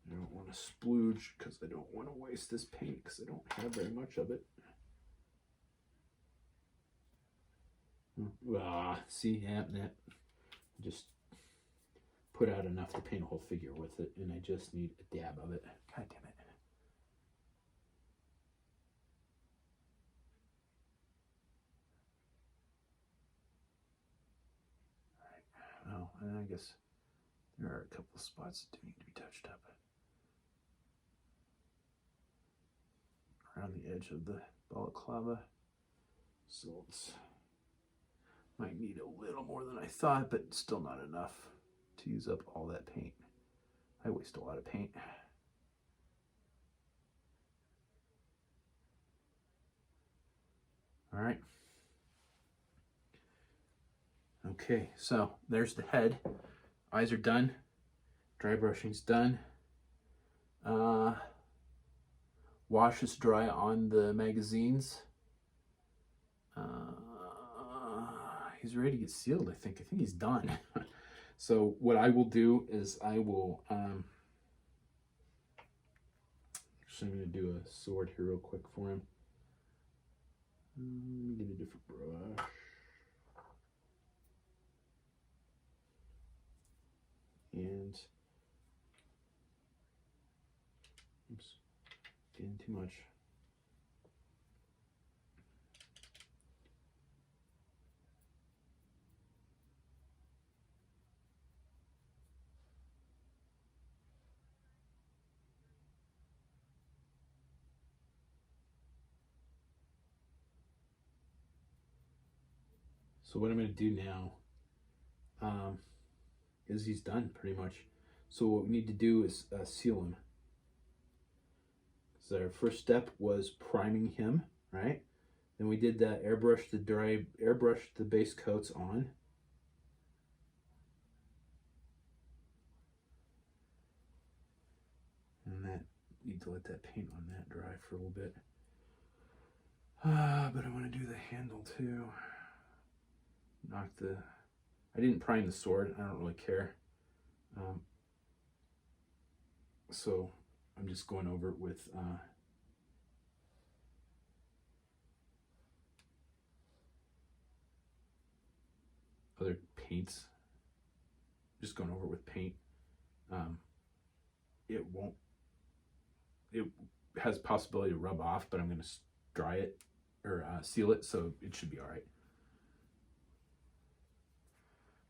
I don't want to splooge because I don't want to waste this paint because I don't have very much of it. See, yeah, just put out enough to paint a whole figure with it, and I just need a dab of it. God damn it. All right. Oh, and I guess there are a couple of spots that do need to be touched up. Around the edge of the balaclava. So it's might need a little more than I thought, but still not enough to use up all that paint. I waste a lot of paint. All right. Okay, so there's the head. Eyes are done. Dry brushing's done. Wash is dry on the magazines. He's ready to get sealed, I think. I think he's done. So what I will do is I will, actually I'm going to do a sword here real quick for him. Let me get a different brush. And, oops, getting too much. So what I'm going to do now is he's done pretty much. So what we need to do is seal him. So our first step was priming him, right? Then we did that airbrush the base coats on. And that, need to let that paint on that dry for a little bit. But I want to do the handle too. I didn't prime the sword, I don't really care. So I'm just going over it with other paints. Just going over it with paint it won't, it has possibility to rub off, but I'm going to dry it or seal it, so it should be all right.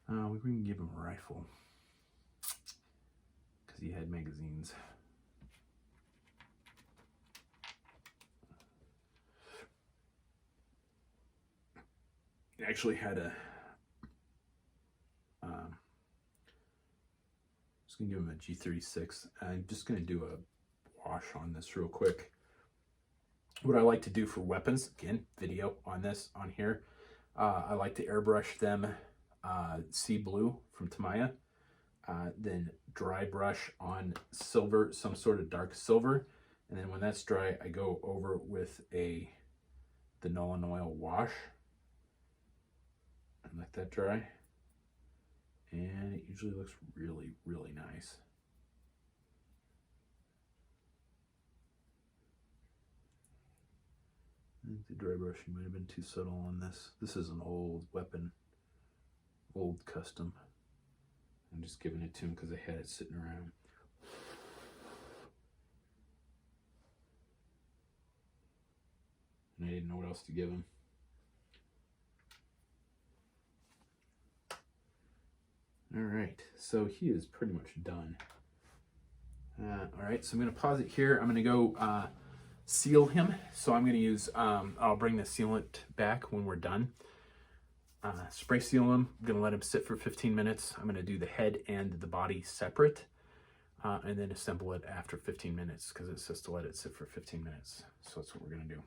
We can give him a rifle because he had magazines. He actually had a, just gonna give him a G36. I'm just gonna do a wash on this real quick. What I like to do for weapons, again, video on this on here, I like to airbrush them sea blue from Tamiya, then dry brush on silver, some sort of dark silver, and then when that's dry, I go over with the Nolan oil wash and let that dry, and it usually looks really, really nice. I think the dry brushing might have been too subtle on this. This is an old weapon, old custom. I'm just giving it to him because I had it sitting around. And I didn't know what else to give him. All right, so he is pretty much done. All right, so I'm gonna pause it here. I'm gonna go seal him. So I'm gonna use, I'll bring the sealant back when we're done. Spray seal him. I'm gonna let him sit for 15 minutes. I'm gonna do the head and the body separate, and then assemble it after 15 minutes because it says to let it sit for 15 minutes. So that's what we're gonna do.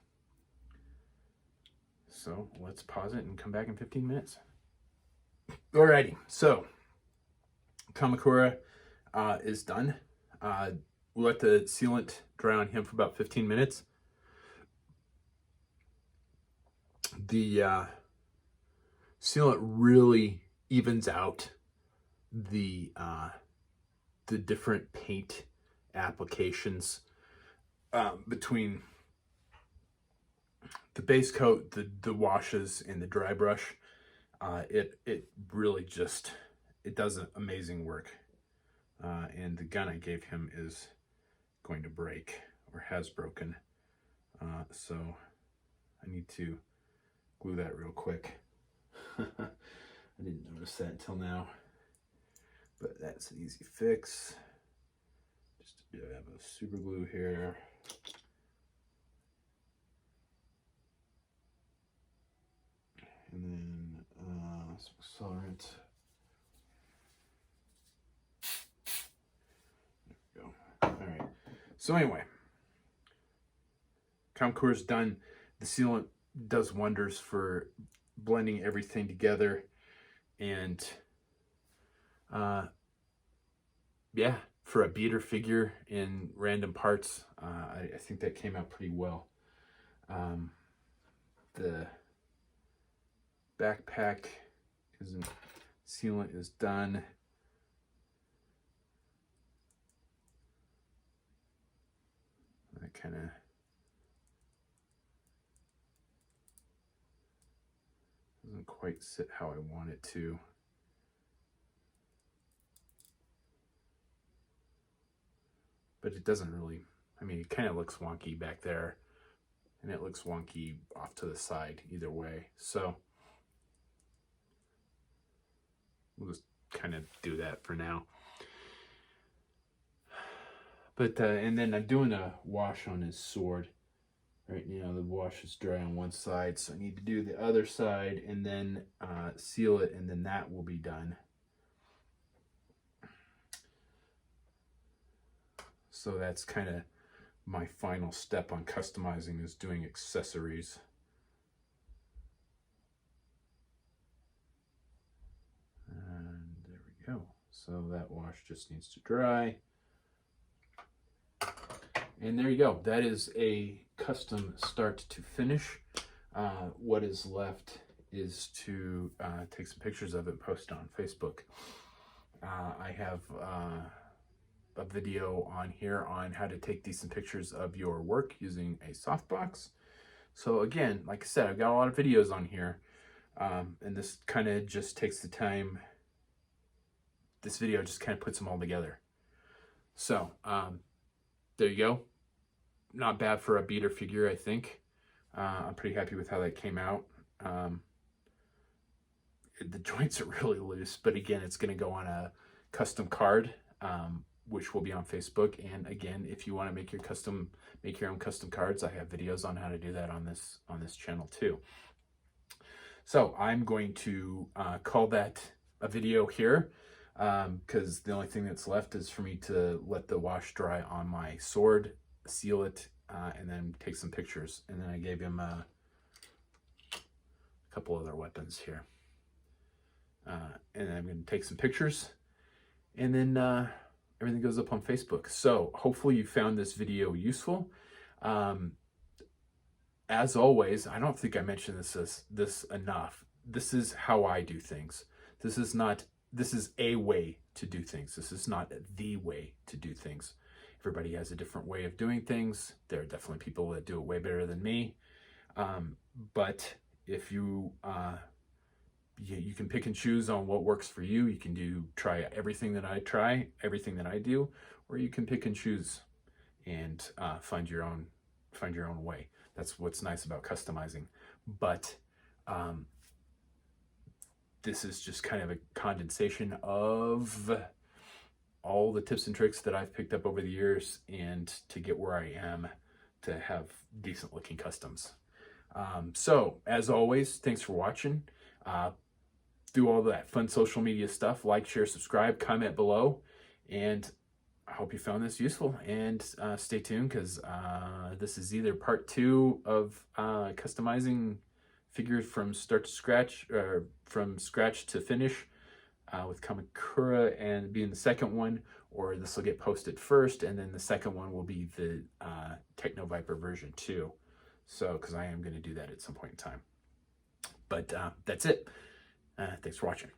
So let's pause it and come back in 15 minutes. Alrighty, so Kamakura is done. We'll let the sealant dry on him for about 15 minutes. The sealant really evens out the different paint applications between the base coat, the washes, and the dry brush. It really just, it does amazing work. And the gun I gave him is going to break or has broken. So I need to glue that real quick. I didn't notice that until now, but that's an easy fix. Just to have a super glue here. And then some accelerant. There we go. All right. So anyway, Kamakura's done. The sealant does wonders for blending everything together, and yeah, for a beater figure in random parts, I think that came out pretty well. The backpack sealant is done. That kind of doesn't quite sit how I want it to. But it doesn't really, I mean, it kind of looks wonky back there, and it looks wonky off to the side either way. So we'll just kind of do that for now. But, and then I'm doing a wash on his sword. Right now the wash is dry on one side, so I need to do the other side and then seal it, and then that will be done. So that's kind of my final step on customizing, is doing accessories. And there we go. So that wash just needs to dry. And there you go. That is a custom start to finish. What is left is to take some pictures of it and post it on Facebook. I have a video on here on how to take decent pictures of your work using a softbox. So again, like I said, I've got a lot of videos on here, and this kind of just takes the time. This video just kind of puts them all together. So there you go. Not bad for a beater figure, I think. I'm pretty happy with how that came out. The joints are really loose, but again, it's going to go on a custom card, which will be on Facebook. And again, if you want to make your own custom cards, I have videos on how to do that on this channel too. So I'm going to call that a video here, because the only thing that's left is for me to let the wash dry on my sword, seal it, and then take some pictures. And then I gave him a couple other weapons here. And I'm going to take some pictures, and then everything goes up on Facebook. So hopefully you found this video useful. As always, I don't think I mentioned this enough. This is how I do things. This is a way to do things. This is not the way to do things. Everybody has a different way of doing things. There are definitely people that do it way better than me. But if you can pick and choose on what works for you. You can try everything that I do, or you can pick and choose and find your own way. That's what's nice about customizing. But this is just kind of a condensation of all the tips and tricks that I've picked up over the years, and to get where I am to have decent looking customs. So as always, thanks for watching. Do all that fun social media stuff, like, share, subscribe, comment below, and I hope you found this useful. And stay tuned, because this is either part 2 of customizing figures from start to scratch, or from scratch to finish, with Kamakura, and being the second one, or this will get posted first, and then the second one will be the Techno Viper version 2. So, because I am going to do that at some point in time. But that's it. Thanks for watching.